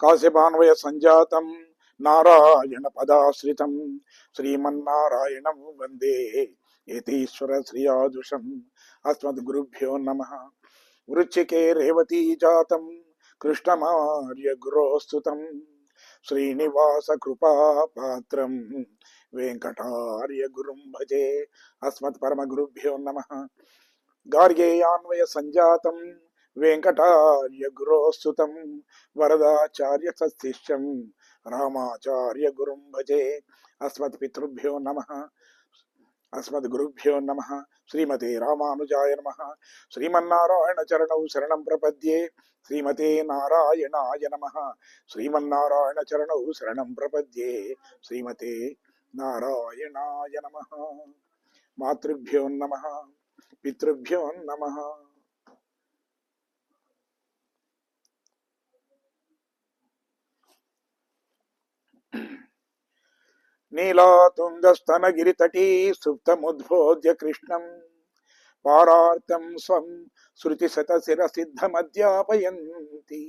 కాశ్యపాన్వయ సంజాతం నారాయణ పదాశ్రితం శ్రీమన్నారాయణం వందే యతీశ్వర శ్రియాజుషం. అస్మద్గురుభ్యో నమః. వృచ్చికే రేవతీ జాతం కృష్ణమార్య గురోస్తుతం శ్రీనివాస కృపాపాత్రం వెంకటార్య గురుం భజే. అస్మత్ పరమ గురుభ్యో నమః. గార్గేయాన్వయ సంజాతం వెంకటార్య గురోస్తుతం వరదాచార్య సశిష్యం రామాచార్య గురుం భజే. అస్మత్ పితృభ్యో నమః. అస్మద్ గురుభ్యో నమః. శ్రీమతే రామానుజాయ నమః. శ్రీమన్నారాయణ చరణౌ శరణం ప్రపద్యే. శ్రీమతే నారాయణాయ నమః. శ్రీమన్నారాయణ చరణౌ శరణం ప్రపద్యే. శ్రీమతే నారాయణాయ నమః. మాతృభ్యో నమః. పితృభ్యో నమః. నీలాతుంగస్తనగిరితటీ సుప్తముద్బోధ్య కృష్ణం పారార్తం స్వం శృతిశతశిరసిద్ధమధ్యాపయంతి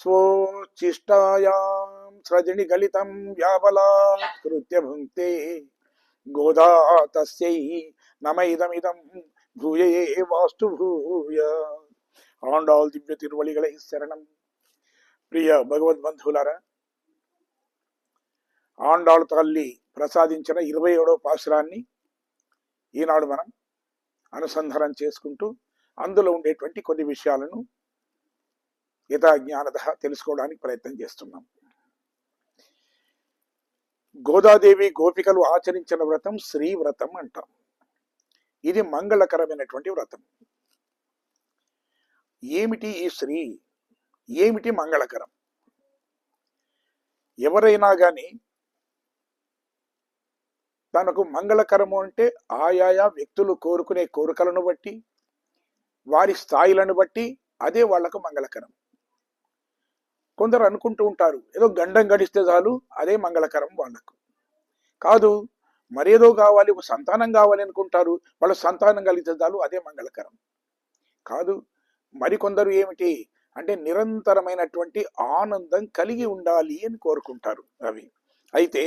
స్వోచ్ఛిష్టాయాం స్రజని గలితం వ్యాబలాత్కృత్య భుంక్తే గోదా తస్యై నమైదమిదం భూయే వాస్తు భూయ. ఆండాల్ దివ్య తిరువళిగళై శరణం. ప్రియ భగవద్బంధువులారా, ఆండాళ్ తల్లి ప్రసాదించిన 27వ పాశురాన్ని ఈనాడు మనం అనుసంధానం చేసుకుంటూ అందులో ఉండేటువంటి కొన్ని విషయాలను యథాజ్ఞానత తెలుసుకోవడానికి ప్రయత్నం చేస్తున్నాం. గోదాదేవి గోపికలు ఆచరించిన వ్రతం శ్రీవ్రతం అంటాం. ఇది మంగళకరమైనటువంటి వ్రతం. ఏమిటి ఈ శ్రీ? ఏమిటి మంగళకరం? ఎవరైనా కానీ తనకు మంగళకరము అంటే ఆయా వ్యక్తులు కోరుకునే కోరికలను బట్టి, వారి స్థాయిలను బట్టి అదే వాళ్లకు మంగళకరం. కొందరు అనుకుంటూ ఉంటారు, ఏదో గండం గడిస్తే చాలు అదే మంగళకరం వాళ్లకు. కాదు, మరేదో కావాలి, ఒక సంతానం కావాలి అనుకుంటారు, వాళ్ళ సంతానం కలిగితే చాలు అదే మంగళకరం. కాదు, మరికొందరు ఏమిటి అంటే నిరంతరమైనటువంటి ఆనందం కలిగి ఉండాలి అని కోరుకుంటారు. అవి అయితే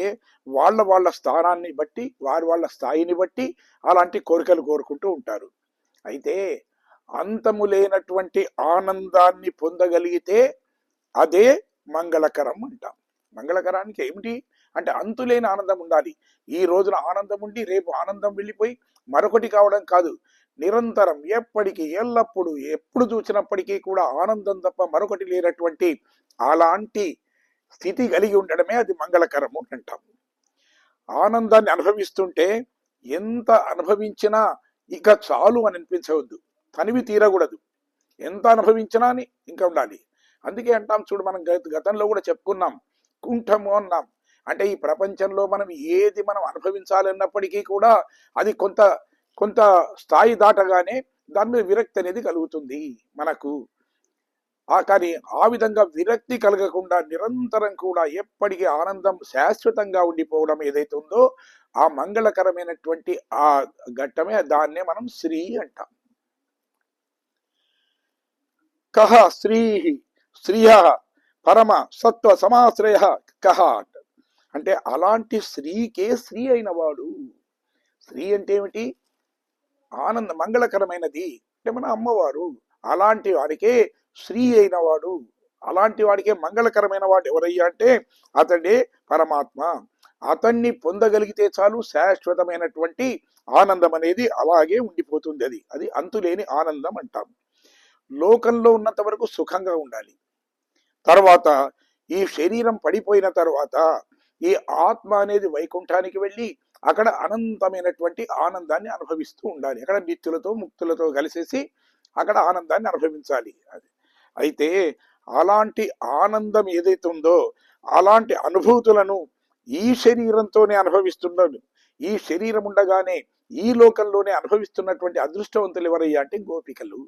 వాళ్ళ స్థానాన్ని బట్టి, వాళ్ళ స్థాయిని బట్టి అలాంటి కోరికలు కోరుకుంటూ ఉంటారు. అయితే అంతము లేనటువంటి ఆనందాన్ని పొందగలిగితే అదే మంగళకరం అంటాం. మంగళకరానికి ఏమిటి అంటే అంతులేని ఆనందం ఉండాలి. ఈ రోజున ఆనందం ఉండి రేపు ఆనందం వెళ్ళిపోయి మరొకటి కావడం కాదు. నిరంతరం ఎప్పటికీ ఎల్లప్పుడూ ఎప్పుడు చూసినప్పటికీ కూడా ఆనందం తప్ప మరొకటి లేనటువంటి అలాంటి స్థితి కలిగి ఉండడమే అది మంగళకరము అంటాం. ఆనందాన్ని అనుభవిస్తుంటే ఎంత అనుభవించినా ఇక చాలు అని అనిపించవద్దు, తనివి తీరకూడదు. ఎంత అనుభవించినా అని ఇంకా ఉండాలి. అందుకే అంటాం చూడు, మనం గతంలో కూడా చెప్పుకున్నాం, కుంఠము అన్నాం. అంటే ఈ ప్రపంచంలో మనం ఏది మనం అనుభవించాలన్నప్పటికీ కూడా అది కొంత స్థాయి దాటగానే దాని మీద విరక్తి అనేది కలుగుతుంది మనకు. కానీ ఆ విధంగా విరక్తి కలగకుండా నిరంతరం కూడా ఎప్పటికీ ఆనందం శాశ్వతంగా ఉండిపోవడం ఏదైతే ఉందో ఆ మంగళకరమైనటువంటి ఆ ఘట్టమే, దాన్నే మనం శ్రీ అంటాం. కహ శ్రీ శ్రీయ పరమ సత్వ సమాశ్రయ కహ అంటే అలాంటి శ్రీకే శ్రీ అయిన వాడు. శ్రీ అంటే ఏమిటి? ఆనంద మంగళకరమైనది అంటే మన అమ్మవారు. అలాంటి వాడికే శ్రీ అయిన వాడు, అలాంటి వాడికే మంగళకరమైన వాడు ఎవరయ్యా అంటే అతడే పరమాత్మ. అతన్ని పొందగలిగితే చాలు శాశ్వతమైనటువంటి ఆనందం అనేది అలాగే ఉండిపోతుంది. అది అంతులేని ఆనందం అంటాం. లోకంలో ఉన్నంత వరకు సుఖంగా ఉండాలి. తర్వాత ఈ శరీరం పడిపోయిన తర్వాత ఈ ఆత్మ అనేది వైకుంఠానికి వెళ్ళి అక్కడ అనంతమైనటువంటి ఆనందాన్ని అనుభవిస్తూ ఉండాలి. అక్కడ నిత్యులతో ముక్తులతో కలిసేసి అక్కడ ఆనందాన్ని అనుభవించాలి. అయితే అలాంటి ఆనందం ఏదైతే ఉందో అలాంటి అనుభూతులను ఈ శరీరంతోనే అనుభవిస్తున్నాడు. ఈ శరీరం ఉండగానే ఈ లోకంలోనే అనుభవిస్తున్నటువంటి అదృష్టవంతులు ఎవరయ్యా అంటే గోపికలు.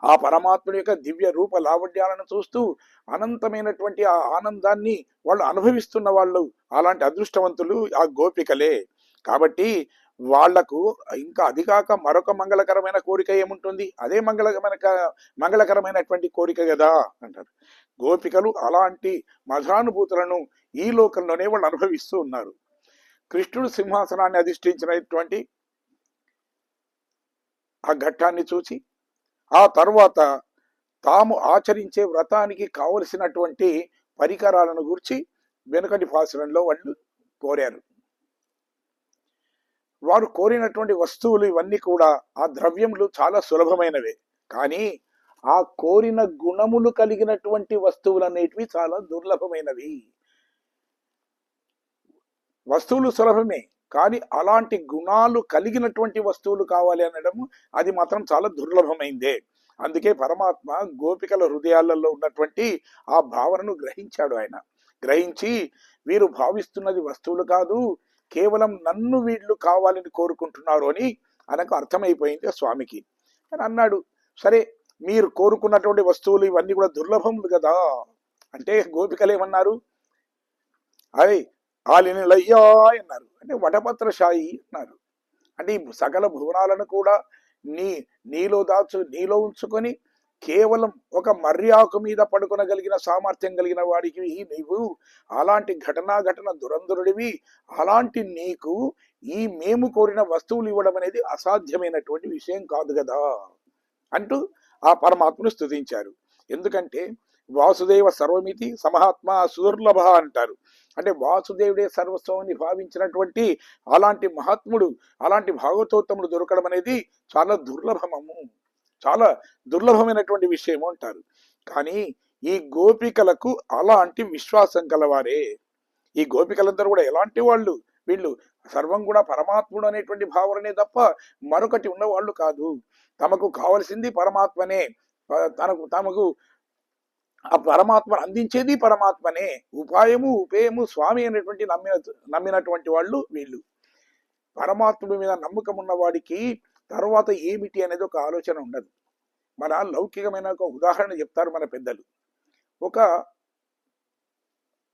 ఆ పరమాత్ముడి యొక్క దివ్య రూప లావణ్యాలను చూస్తూ అనంతమైనటువంటి ఆ ఆనందాన్ని వాళ్ళు అనుభవిస్తున్న వాళ్ళు అలాంటి అదృష్టవంతులు ఆ గోపికలే. కాబట్టి వాళ్లకు ఇంకా అది కాక మరొక మంగళకరమైన కోరిక ఏముంటుంది? అదే మంగళకరమైనటువంటి కోరిక కదా అంటారు. గోపికలు అలాంటి మధురానుభూతులను ఈ లోకంలోనే వాళ్ళు అనుభవిస్తూ ఉన్నారు. కృష్ణుడు సింహాసనాన్ని అధిష్ఠించినటువంటి ఆ ఘట్టాన్ని చూసి ఆ తర్వాత తాము ఆచరించే వ్రతానికి కావలసినటువంటి పరికరాలను గురించి వెనుకటి భాషణంలో వాళ్ళు కోరారు. వారు కోరినటువంటి వస్తువులు ఇవన్నీ కూడా ఆ ద్రవ్యములు చాలా సులభమైనవే, కానీ ఆ కోరిన గుణములు కలిగినటువంటి వస్తువులు అనేటివి చాలా దుర్లభమైనవి. వస్తువులు సులభమే, కానీ అలాంటి గుణాలు కలిగినటువంటి వస్తువులు కావాలి అనడం అది మాత్రం చాలా దుర్లభమైందే. అందుకే పరమాత్మ గోపికల హృదయాలలో ఉన్నటువంటి ఆ భావనను గ్రహించాడు. ఆయన గ్రహించి వీరు భావిస్తున్నది వస్తువులు కాదు, కేవలం నన్ను వీళ్ళు కావాలని కోరుకుంటున్నారు అని ఆయనకు అర్థమైపోయింది స్వామికి. అని అన్నాడు, సరే మీరు కోరుకున్నటువంటి వస్తువులు ఇవన్నీ కూడా దుర్లభములు కదా అంటే గోపికలు ఏమన్నారు? అవి ఆలినిలయ్యా అన్నారు. అంటే వటపత్రశాయి అన్నారు. అంటే ఈ సకల భువనాలను కూడా నీలో ఉంచుకొని కేవలం ఒక మర్యాకు మీద పడుకొనగలిగిన సామర్థ్యం కలిగిన వాడికి నీవు అలాంటి ఘటన దురంధరుడివి. అలాంటి నీకు ఈ మేము కోరిన వస్తువులు ఇవ్వడం అనేది అసాధ్యమైనటువంటి విషయం కాదు కదా అంటూ ఆ పరమాత్మను స్తుతించారు. ఎందుకంటే వాసుదేవ సర్వమితి సమహాత్మ సుదుర్లభ అంటారు. అంటే వాసుదేవుడే సర్వస్వాన్ని భావించినటువంటి అలాంటి మహాత్ముడు, అలాంటి భాగవతోత్తముడు దొరకడం అనేది చాలా చాలా దుర్లభమైనటువంటి విషయము అంటారు. కానీ ఈ గోపికలకు అలాంటి విశ్వాసం కలవారే. ఈ గోపికలందరూ కూడా ఎలాంటి వాళ్ళు? వీళ్ళు సర్వం కూడా పరమాత్ముడు అనేటువంటి భావననే తప్ప మరొకటి ఉన్నవాళ్ళు కాదు. తమకు కావలసింది పరమాత్మనే, తమకు ఆ పరమాత్మను అందించేది పరమాత్మనే, ఉపాయము ఉపేయము స్వామి అనేటువంటి నమ్మినటువంటి వాళ్ళు వీళ్ళు. పరమాత్ముడి మీద నమ్మకం ఉన్న వాడికి తర్వాత ఏమిటి అనేది ఒక ఆలోచన ఉండదు. మన లౌకికమైన ఒక ఉదాహరణ చెప్తారు మన పెద్దలు.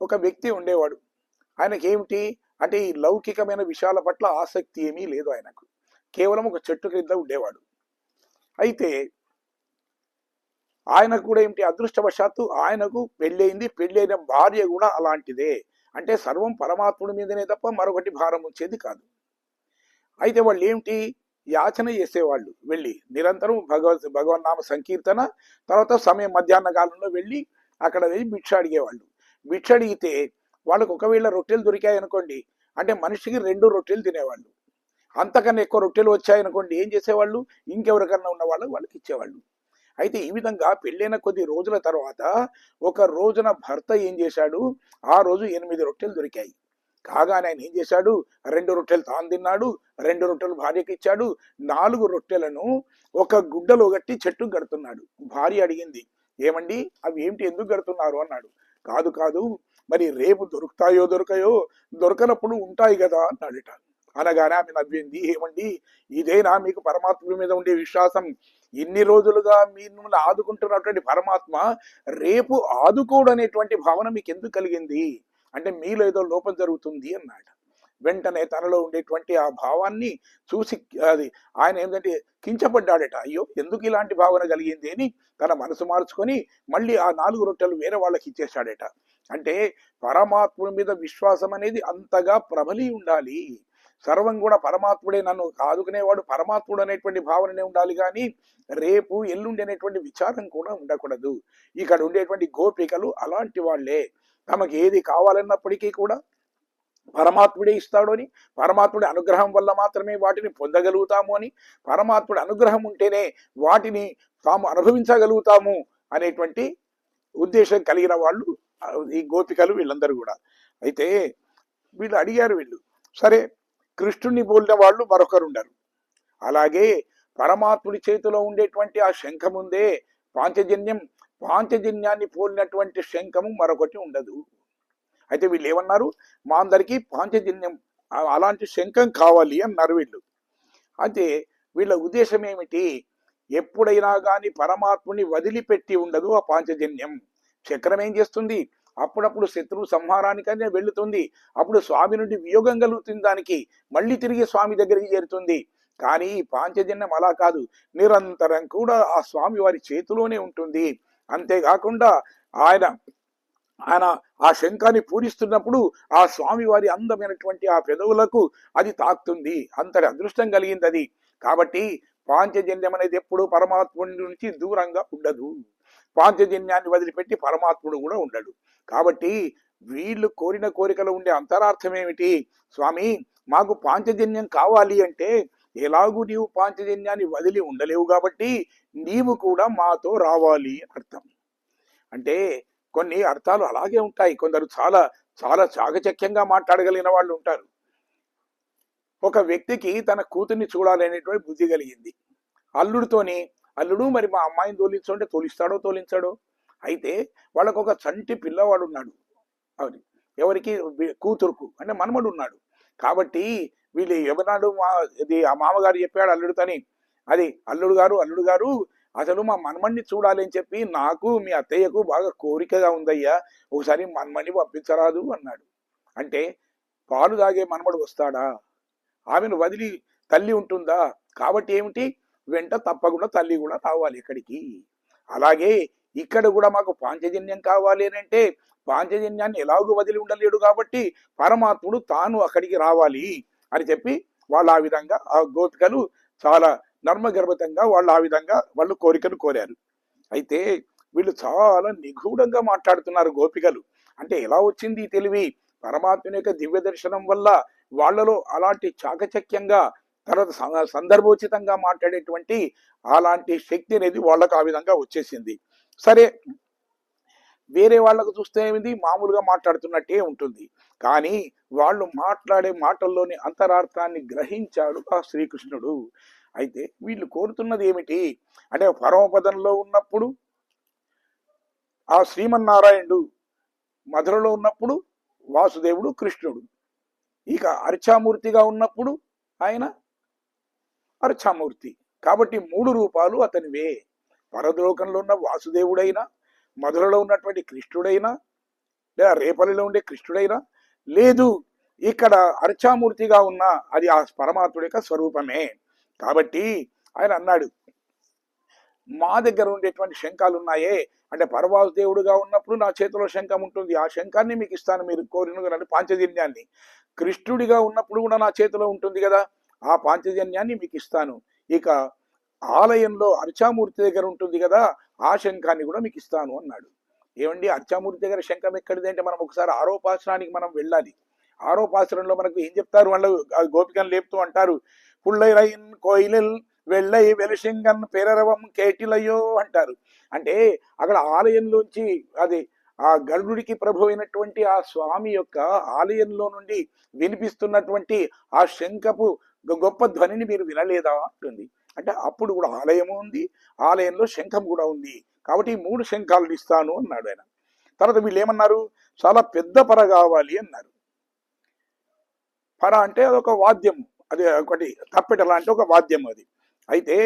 ఒక వ్యక్తి ఉండేవాడు. ఆయనకేమిటి అంటే ఈ లౌకికమైన విషయాల పట్ల ఆసక్తి ఏమీ లేదు. ఆయనకు కేవలం ఒక చెట్టు క్రింద ఉండేవాడు. అయితే ఆయనకు కూడా ఏమిటి అదృష్టవశాత్తు ఆయనకు పెళ్ళయింది. పెళ్ళైన భార్య కూడా అలాంటిదే. అంటే సర్వం పరమాత్ముడి మీదనే తప్ప మరొకటి భారం వచ్చేది కాదు. అయితే వాళ్ళు ఏమిటి యాచన చేసేవాళ్ళు. వెళ్ళి నిరంతరం భగవన్నామ సంకీర్తన, తర్వాత సమయం మధ్యాహ్న కాలంలో వెళ్ళి అక్కడ వెళ్ళి భిక్ష అడిగేవాళ్ళు. భిక్ష అడిగితే వాళ్ళకు ఒకవేళ రొట్టెలు దొరికాయి అనుకోండి, అంటే మనిషికి 2 రొట్టెలు తినేవాళ్ళు. అంతకన్నా ఎక్కువ రొట్టెలు వచ్చాయనుకోండి ఏం చేసేవాళ్ళు? ఇంకెవరికన్నా ఉన్న వాళ్ళకి ఇచ్చేవాళ్ళు. అయితే ఈ విధంగా పెళ్ళైన కొద్ది రోజుల తర్వాత ఒక రోజున భర్త ఏం చేశాడు? ఆ రోజు 8 రొట్టెలు దొరికాయి. కాగానే ఆయన ఏం చేశాడు? 2 రొట్టెలు తాను తిన్నాడు, 2 రొట్టెలు భార్యకి ఇచ్చాడు, 4 రొట్టెలను ఒక గుడ్డలో గట్టి చెట్టుకు కడుతున్నాడు. భార్య అడిగింది, ఏమండి అవి ఏమిటి, ఎందుకు కడుతున్నారు అన్నాడు. కాదు మరి రేపు దొరకాయో దొరకనప్పుడు ఉంటాయి కదా అన్నాడట. అనగానే ఆమె నవ్వింది, ఏమండి ఇదేనా మీకు పరమాత్మ మీద ఉండే విశ్వాసం? ఇన్ని రోజులుగా మిమ్మల్ని ఆదుకుంటున్నటువంటి పరమాత్మ రేపు ఆదుకోడు అనేటువంటి భావన మీకు ఎందుకు కలిగింది? అంటే మీలో ఏదో లోపం జరుగుతుంది అన్నాడు. వెంటనే తనలో ఉండేటువంటి ఆ భావాన్ని చూసి అది ఆయన ఏంటంటే కించపడ్డాడట. అయ్యో ఎందుకు ఇలాంటి భావన కలిగింది అని తన మనసు మార్చుకొని మళ్ళీ ఆ 4 రొట్టెలు వేరే వాళ్ళకి ఇచ్చేశాడట. అంటే పరమాత్ముడి మీద విశ్వాసం అనేది అంతగా ప్రబలి ఉండాలి. సర్వం కూడా పరమాత్ముడే నన్ను ఆదుకునేవాడు పరమాత్ముడు అనేటువంటి భావననే ఉండాలి, కానీ రేపు ఎల్లుండి అనేటువంటి విచారం కూడా ఉండకూడదు. ఇక్కడ ఉండేటువంటి గోపికలు అలాంటి వాళ్లే. తమకు ఏది కావాలన్నప్పటికీ కూడా పరమాత్ముడే ఇస్తాడు అని, పరమాత్ముడి అనుగ్రహం వల్ల మాత్రమే వాటిని పొందగలుగుతాము అని, పరమాత్ముడి అనుగ్రహం ఉంటేనే వాటిని తాము అనుభవించగలుగుతాము అనేటువంటి ఉద్దేశం కలిగిన వాళ్ళు ఈ గోపికలు వీళ్ళందరూ కూడా. అయితే వీళ్ళు అడిగారు, సరే కృష్ణుని పోలిన వాళ్ళు మరొకరుండరు. అలాగే పరమాత్ముడి చేతిలో ఉండేటువంటి ఆ శంఖముందే పాంచజన్యాన్ని పోలినటువంటి శంఖము మరొకటి ఉండదు. అయితే వీళ్ళు ఏమన్నారు? మా అందరికీ పాంచజన్యం అలాంటి శంఖం కావాలి అన్నారు వీళ్ళు. అయితే వీళ్ళ ఉద్దేశం ఏమిటి? ఎప్పుడైనా కానీ పరమాత్ముని వదిలిపెట్టి ఉండదు ఆ పాంచజన్యం. చక్రం ఏం చేస్తుంది? అప్పుడప్పుడు శత్రువు సంహారానికనే వెళుతుంది. అప్పుడు స్వామి నుండి వియోగం కలుగుతుంది, దానికి మళ్ళీ తిరిగి స్వామి దగ్గరికి చేరుతుంది. కానీ ఈ పాంచజన్యం అలా కాదు, నిరంతరం కూడా ఆ స్వామి వారి చేతిలోనే ఉంటుంది. అంతేకాకుండా ఆయన ఆయన ఆ శంఖాన్ని పూరిస్తున్నప్పుడు ఆ స్వామి వారి అందమైనటువంటి ఆ పెదవులకు అది తాకుతుంది. అంతటి అదృష్టం కలిగింది అది. కాబట్టి పాంచజన్యం అనేది ఎప్పుడు పరమాత్ముడి నుంచి దూరంగా ఉండదు. పాంచజన్యాన్ని వదిలిపెట్టి పరమాత్ముడు కూడా ఉండడు. కాబట్టి వీళ్ళు కోరిన కోరికలు ఉండే అంతరార్థం ఏమిటి? స్వామి, మాకు పాంచజన్యం కావాలి అంటే ఎలాగూ నీవు పాంచజన్యాన్ని వదిలి ఉండలేవు, కాబట్టి నీవు కూడా మాతో రావాలి అని అర్థం. అంటే కొన్ని అర్థాలు అలాగే ఉంటాయి. కొందరు చాలా చాలా చాకచక్యంగా మాట్లాడగలిగిన వాళ్ళు ఉంటారు. ఒక వ్యక్తికి తన కూతుర్ని చూడాలనేటువంటి బుద్ధి కలిగింది. అల్లుడితోని, అల్లుడు మరి మా అమ్మాయిని తోలించంటే తోలిస్తాడో తోలించాడో. అయితే వాళ్ళకు ఒక చంటి పిల్లవాడు ఉన్నాడు. అది ఎవరికి? కూతురుకు, అంటే మనమడు ఉన్నాడు. కాబట్టి వీళ్ళు ఎవనాడు ఆ మామగారు చెప్పాడు అల్లుడితోని, అది అల్లుడు గారు అసలు మా మన్మణ్ణి చూడాలి అని చెప్పి నాకు మీ అత్తయ్యకు బాగా కోరికగా ఉందయ్యా, ఒకసారి మన్మణ్ణి పంపించరాదు అన్నాడు. అంటే పాలు తాగే మనమడు వస్తాడా? ఆమెను వదిలి తల్లి ఉంటుందా? కాబట్టి ఏమిటి, వెంట తప్పకుండా తల్లి కూడా రావాలి ఇక్కడికి. అలాగే ఇక్కడ కూడా మాకు పాంచజన్యం కావాలి అని అంటే పాంచజన్యాన్ని ఎలాగూ వదిలి ఉండలేడు, కాబట్టి పరమాత్ముడు తాను అక్కడికి రావాలి అని చెప్పి వాళ్ళు ఆ విధంగా, ఆ గోపికలు చాలా నర్మగర్భితంగా వాళ్ళు ఆ విధంగా వాళ్ళు కోరికను కోరారు. అయితే వీళ్ళు చాలా నిగూఢంగా మాట్లాడుతున్నారు గోపికలు. అంటే ఎలా వచ్చింది ఈ తెలివి? పరమాత్ముని యొక్క దివ్య దర్శనం వల్ల వాళ్ళలో అలాంటి చాకచక్యంగా, తర్వాత సందర్భోచితంగా మాట్లాడేటువంటి అలాంటి శక్తి అనేది వాళ్ళకు ఆ విధంగా వచ్చేసింది. సరే, వేరే వాళ్ళకు చూస్తే ఏమిటి, మామూలుగా మాట్లాడుతున్నట్టే ఉంటుంది. కానీ వాళ్ళు మాట్లాడే మాటల్లోని అంతరార్థాన్ని గ్రహించాడు ఆ శ్రీకృష్ణుడు. అయితే వీళ్ళు కోరుతున్నది ఏమిటి అంటే, పరమపదంలో ఉన్నప్పుడు ఆ శ్రీమన్నారాయణుడు, మధురలో ఉన్నప్పుడు వాసుదేవుడు కృష్ణుడు, ఇక అర్చామూర్తిగా ఉన్నప్పుడు ఆయన అర్చామూర్తి. కాబట్టి 3 రూపాలు అతనివే. పరలోకంలో ఉన్న వాసుదేవుడైనా, మధురలో ఉన్నటువంటి కృష్ణుడైనా, లేదా రేపల్లిలో ఉండే కృష్ణుడైనా, లేదు ఇక్కడ అర్చామూర్తిగా ఉన్న అది ఆ పరమాత్ముడి యొక్క స్వరూపమే. కాబట్టి ఆయన అన్నాడు, మా దగ్గర ఉండేటువంటి శంఖాలు ఉన్నాయే, అంటే పరవాసుదేవుడుగా ఉన్నప్పుడు నా చేతిలో శంఖం ఉంటుంది, ఆ శంఖాన్ని మీకు ఇస్తాను మీరు కోరిన పాంచజన్యాన్ని. కృష్ణుడిగా ఉన్నప్పుడు కూడా నా చేతిలో ఉంటుంది కదా, ఆ పాంచజన్యాన్ని మీకు ఇస్తాను. ఇక ఆలయంలో అర్చామూర్తి దగ్గర ఉంటుంది కదా, ఆ శంఖాన్ని కూడా మీకు ఇస్తాను అన్నాడు. ఏమండి, అర్చామూర్తి దగ్గర శంఖం ఎక్కడిది అంటే మనం ఒకసారి ఆరోపాసనానికి మనం వెళ్ళాలి. ఆరోపాసనంలో మనకు ఏం చెప్తారు వాళ్ళు, గోపికను లేపుతూ అంటారు, పుల్లైరయిన్ కోయిలిల్ వెళ్ళై వెలిసింగన్ పెరరవం కేటిలయో అంటారు. అంటే అక్కడ ఆలయంలోంచి, అది ఆ గరుడుడికి ప్రభు అయినటువంటి ఆ స్వామి యొక్క ఆలయంలో నుండి వినిపిస్తున్నటువంటి ఆ శంఖపు గొప్ప ధ్వనిని మీరు వినలేదా అంటుంది. అంటే అప్పుడు కూడా ఆలయము ఉంది, ఆలయంలో శంఖం కూడా ఉంది, కాబట్టి 3 శంఖాలు ఇస్తాను అన్నాడు ఆయన. తర్వాత వీళ్ళు ఏమన్నారు, చాలా పెద్ద పర కావాలి అన్నారు. పర అంటే అదొక వాద్యం, అది ఒకటి తప్పెట లాంటి ఒక వాద్యం అది. అయితే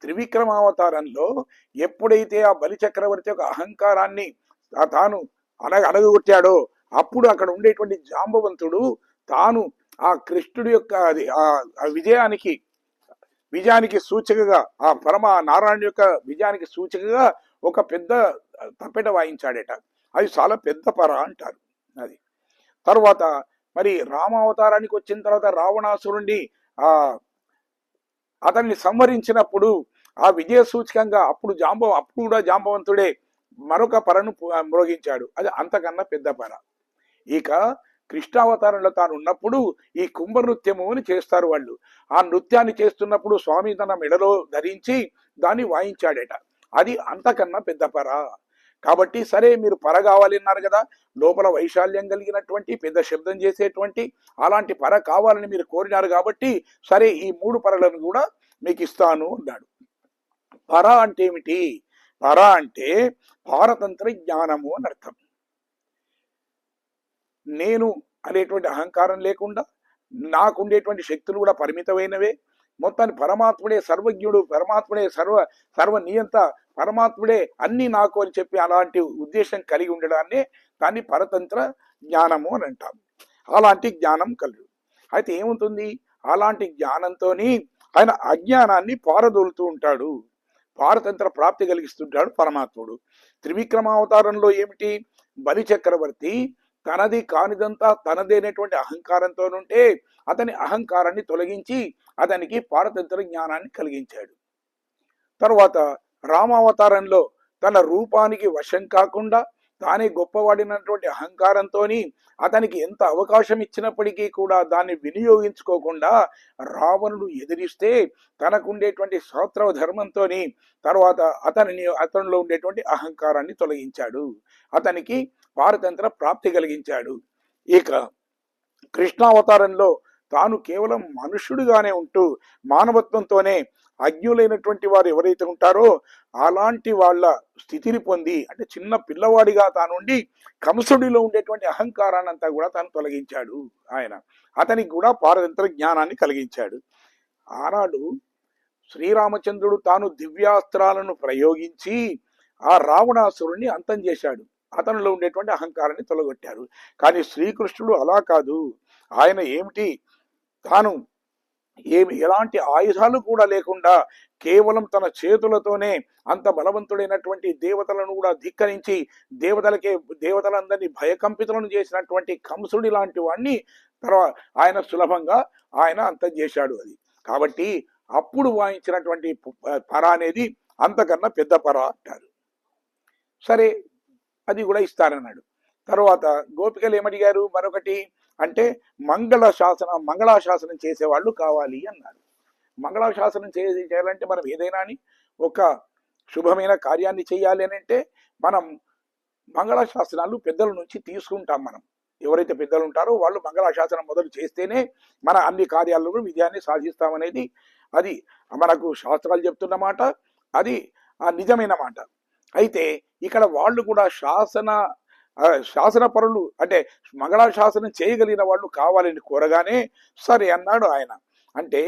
త్రివిక్రమావతారంలో ఎప్పుడైతే ఆ బలి చక్రవర్తి యొక్క అహంకారాన్ని తాను అణగగొట్టాడో, అప్పుడు అక్కడ ఉండేటువంటి జాంబవంతుడు తాను ఆ కృష్ణుడి యొక్క అది ఆ విజయానికి సూచకగా, ఆ పరమ నారాయణ యొక్క విజయానికి సూచకగా ఒక పెద్ద తప్పెట వాయించాడట. అది చాలా పెద్ద పర అంటారు అది. తర్వాత మరి రామావతారానికి వచ్చిన తర్వాత రావణాసురుణ్ణి అతన్ని సంహరించినప్పుడు ఆ విజయ సూచకంగా అప్పుడు కూడా జాంబవంతుడే మరొక పరను మ్రోగించాడు, అది అంతకన్నా పెద్ద పర. ఇక కృష్ణావతారంలో తాను ఉన్నప్పుడు ఈ కుంభ నృత్యము అని చేస్తారు వాళ్ళు. ఆ నృత్యాన్ని చేస్తున్నప్పుడు స్వామి తన మెడలో ధరించి దాన్ని వాయించాడట, అది అంతకన్నా పెద్ద పర. కాబట్టి సరే, మీరు పర కావాలి అన్నారు కదా, లోపల వైశాల్యం కలిగినటువంటి పెద్ద శబ్దం చేసేటువంటి అలాంటి పర కావాలని మీరు కోరినారు, కాబట్టి సరే ఈ 3 పరలను కూడా మీకు ఇస్తాను అన్నాడు. పర అంటే ఏమిటి? పర అంటే పారతంత్ర జ్ఞానము అని అర్థం. నేను అనేటువంటి అహంకారం లేకుండా, నాకుండేటువంటి శక్తులు కూడా పరిమితమైనవే, మొత్తాన్ని పరమాత్ముడే సర్వజ్ఞుడు, పరమాత్ముడే సర్వనియంత, పరమాత్ముడే అన్ని నాకు అని చెప్పి అలాంటి ఉద్దేశం కలిగి ఉండడాన్ని దాన్ని పరతంత్ర జ్ఞానము అని అంటాం. అలాంటి జ్ఞానం కలుగు. అయితే ఏముంటుంది, అలాంటి జ్ఞానంతోని ఆయన అజ్ఞానాన్ని పారదోలుతూ ఉంటాడు, పారతంత్ర ప్రాప్తి కలిగిస్తుంటాడు పరమాత్ముడు. త్రివిక్రమావతారంలో ఏమిటి, బలి చక్రవర్తి తనది కానిదంతా తనదేనటువంటి అహంకారంతోనుంటే అతని అహంకారాన్ని తొలగించి అతనికి పారతంత్ర జ్ఞానాన్ని కలిగించాడు. తరువాత రామావతారంలో తన రూపానికి వశం కాకుండా తానే గొప్పవాడినటువంటి అహంకారంతో అతనికి ఎంత అవకాశం ఇచ్చినప్పటికీ కూడా దాన్ని వినియోగించుకోకుండా రావణుడు ఎదిరిస్తే తనకుండేటువంటి శాస్త్ర ధర్మంతో తర్వాత అతనిలో ఉండేటువంటి అహంకారాన్ని తొలగించాడు, అతనికి పారతంత్ర ప్రాప్తి కలిగించాడు. ఇక కృష్ణావతారంలో తాను కేవలం మనుష్యుడిగానే ఉంటూ మానవత్వంతోనే అజ్ఞులైనటువంటి వారు ఎవరైతే ఉంటారో అలాంటి వాళ్ళ స్థితిని పొంది, అంటే చిన్న పిల్లవాడిగా తానుండి కంసుడిలో ఉండేటువంటి అహంకారాన్ని అంతా కూడా తాను తొలగించాడు ఆయన, అతనికి కూడా పారతంత్ర జ్ఞానాన్ని కలిగించాడు. ఆనాడు శ్రీరామచంద్రుడు తాను దివ్యాస్త్రాలను ప్రయోగించి ఆ రావణాసురుణ్ణి అంతం చేశాడు, అతనిలో ఉండేటువంటి అహంకారాన్ని తొలగొట్టారు. కానీ శ్రీకృష్ణుడు అలా కాదు, ఆయన ఏమిటి, తాను ఎలాంటి ఆయుధాలు కూడా లేకుండా కేవలం తన చేతులతోనే అంత బలవంతుడైనటువంటి దేవతలను కూడా ధిక్కరించి దేవతలందరినీ భయకంపితులను చేసినటువంటి కంసుడి లాంటి వాడిని తర్వాత ఆయన సులభంగా ఆయన అంతం చేశాడు. అది కాబట్టి అప్పుడు వాయించినటువంటి పర అనేది అంతకన్నా పెద్ద పర అంటారు. సరే, అది కూడా ఇస్తానన్నాడు. తర్వాత గోపికలు ఏమడిగారు, మరొకటి అంటే మంగళాశాసనం చేసేవాళ్ళు కావాలి అన్నారు. మంగళాశాసనం చేయాలంటే మనం ఏదైనా ఒక శుభమైన కార్యాన్ని చేయాలి అని అంటే మనం మంగళాశాసనాలు పెద్దల నుంచి తీసుకుంటాం. మనం ఎవరైతే పెద్దలు ఉంటారో వాళ్ళు మంగళాశాసనం మొదలు చేస్తేనే మన అన్ని కార్యాలను విజయాన్ని సాధిస్తామనేది అది మనకు శాస్త్రాలు చెప్తున్న మాట, అది నిజమైన మాట. అయితే ఇక్కడ వాళ్ళు కూడా శాసన పరులు అంటే మంగళాశాసనం చేయగలిగిన వాళ్ళు కావాలని కోరగానే సరే అన్నాడు ఆయన. అంటే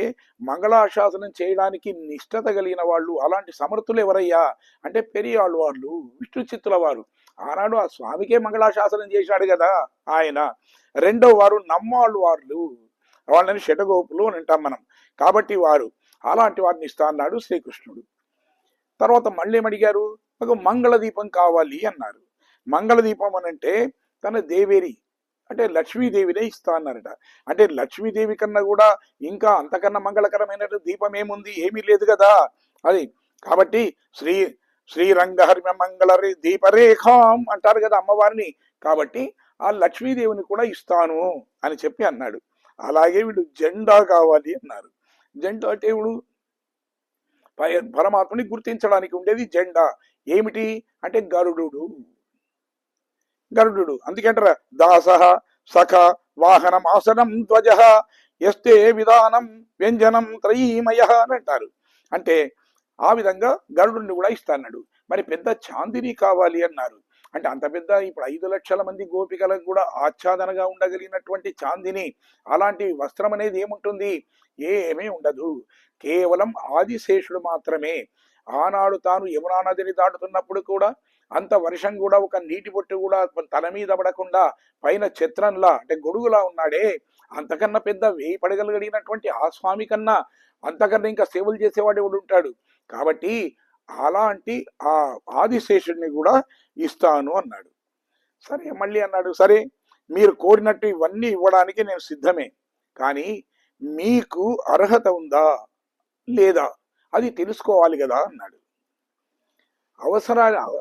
మంగళాశాసనం చేయడానికి నిష్ఠత కలిగిన వాళ్ళు, అలాంటి సమర్థులు ఎవరయ్యా అంటే పెరియాళ్ళు వాళ్ళు, విష్ణు చిత్తుల వారు. ఆనాడు ఆ స్వామికే మంగళాశాసనం చేశాడు కదా ఆయన. రెండో వారు నమ్మాళ్ళు వాళ్ళు, వాళ్ళని శటగోపులు అని అంటాం మనం. కాబట్టి వారు అలాంటి వారిని ఇస్తా అన్నాడు శ్రీకృష్ణుడు. తర్వాత మళ్ళీ ఏమడిగారు, ఒక మంగళ దీపం కావాలి అన్నారు. మంగళ దీపం అని అంటే తన దేవేరి అంటే లక్ష్మీదేవినే ఇస్తా అన్నారట. అంటే లక్ష్మీదేవి కన్నా కూడా ఇంకా అంతకన్నా మంగళకరమైన దీపం ఏముంది, ఏమీ లేదు కదా అది. కాబట్టి శ్రీరంగహర్మ్య మంగళ దీపరేఖాం అంటారు కదా అమ్మవారిని. కాబట్టి ఆ లక్ష్మీదేవిని కూడా ఇస్తాను అని చెప్పి అన్నాడు. అలాగే వీడు జెండా కావాలి అన్నారు. జెండా అంటే వీడు పరమాత్మని గుర్తించడానికి ఉండేది జెండా. ఏమిటి అంటే గరుడు. అందుకంటారా దాస సఖ వాహనం ఆసనం ధ్వజ ఎస్తే విధానం వ్యంజనం త్రయీమయ అని అంటారు. అంటే ఆ విధంగా గరుడుని కూడా ఇస్తాడు. మరి పెద్ద చాందిని కావాలి అన్నారు. అంటే అంత పెద్ద ఇప్పుడు 5 లక్షల మంది గోపికలకు కూడా ఆచ్ఛాదనగా ఉండగలిగినటువంటి చాందిని, అలాంటి వస్త్రం అనేది ఏముంటుంది, ఏమీ ఉండదు. కేవలం ఆదిశేషుడు మాత్రమే. ఆనాడు తాను యమునా నదిని దాటుతున్నప్పుడు కూడా అంత వర్షం కూడా ఒక నీటి బొట్టు కూడా తల మీద పడకుండా పైన ఛత్రంలా అంటే గొడుగులా ఉన్నాడే, అంతకన్నా పెద్ద 1000 పడగలు కలిగినటువంటి ఆ స్వామి కన్నా అంతకన్నా ఇంకా సేవలు చేసేవాడు ఎవడు ఉంటాడు. కాబట్టి అలాంటి ఆ ఆదిశేషుడిని కూడా ఇస్తాను అన్నాడు. సరే మళ్ళీ అన్నాడు, సరే మీరు కోరినట్టు ఇవన్నీ ఇవ్వడానికి నేను సిద్ధమే, కానీ మీకు అర్హత ఉందా లేదా అది తెలుసుకోవాలి కదా అన్నాడు.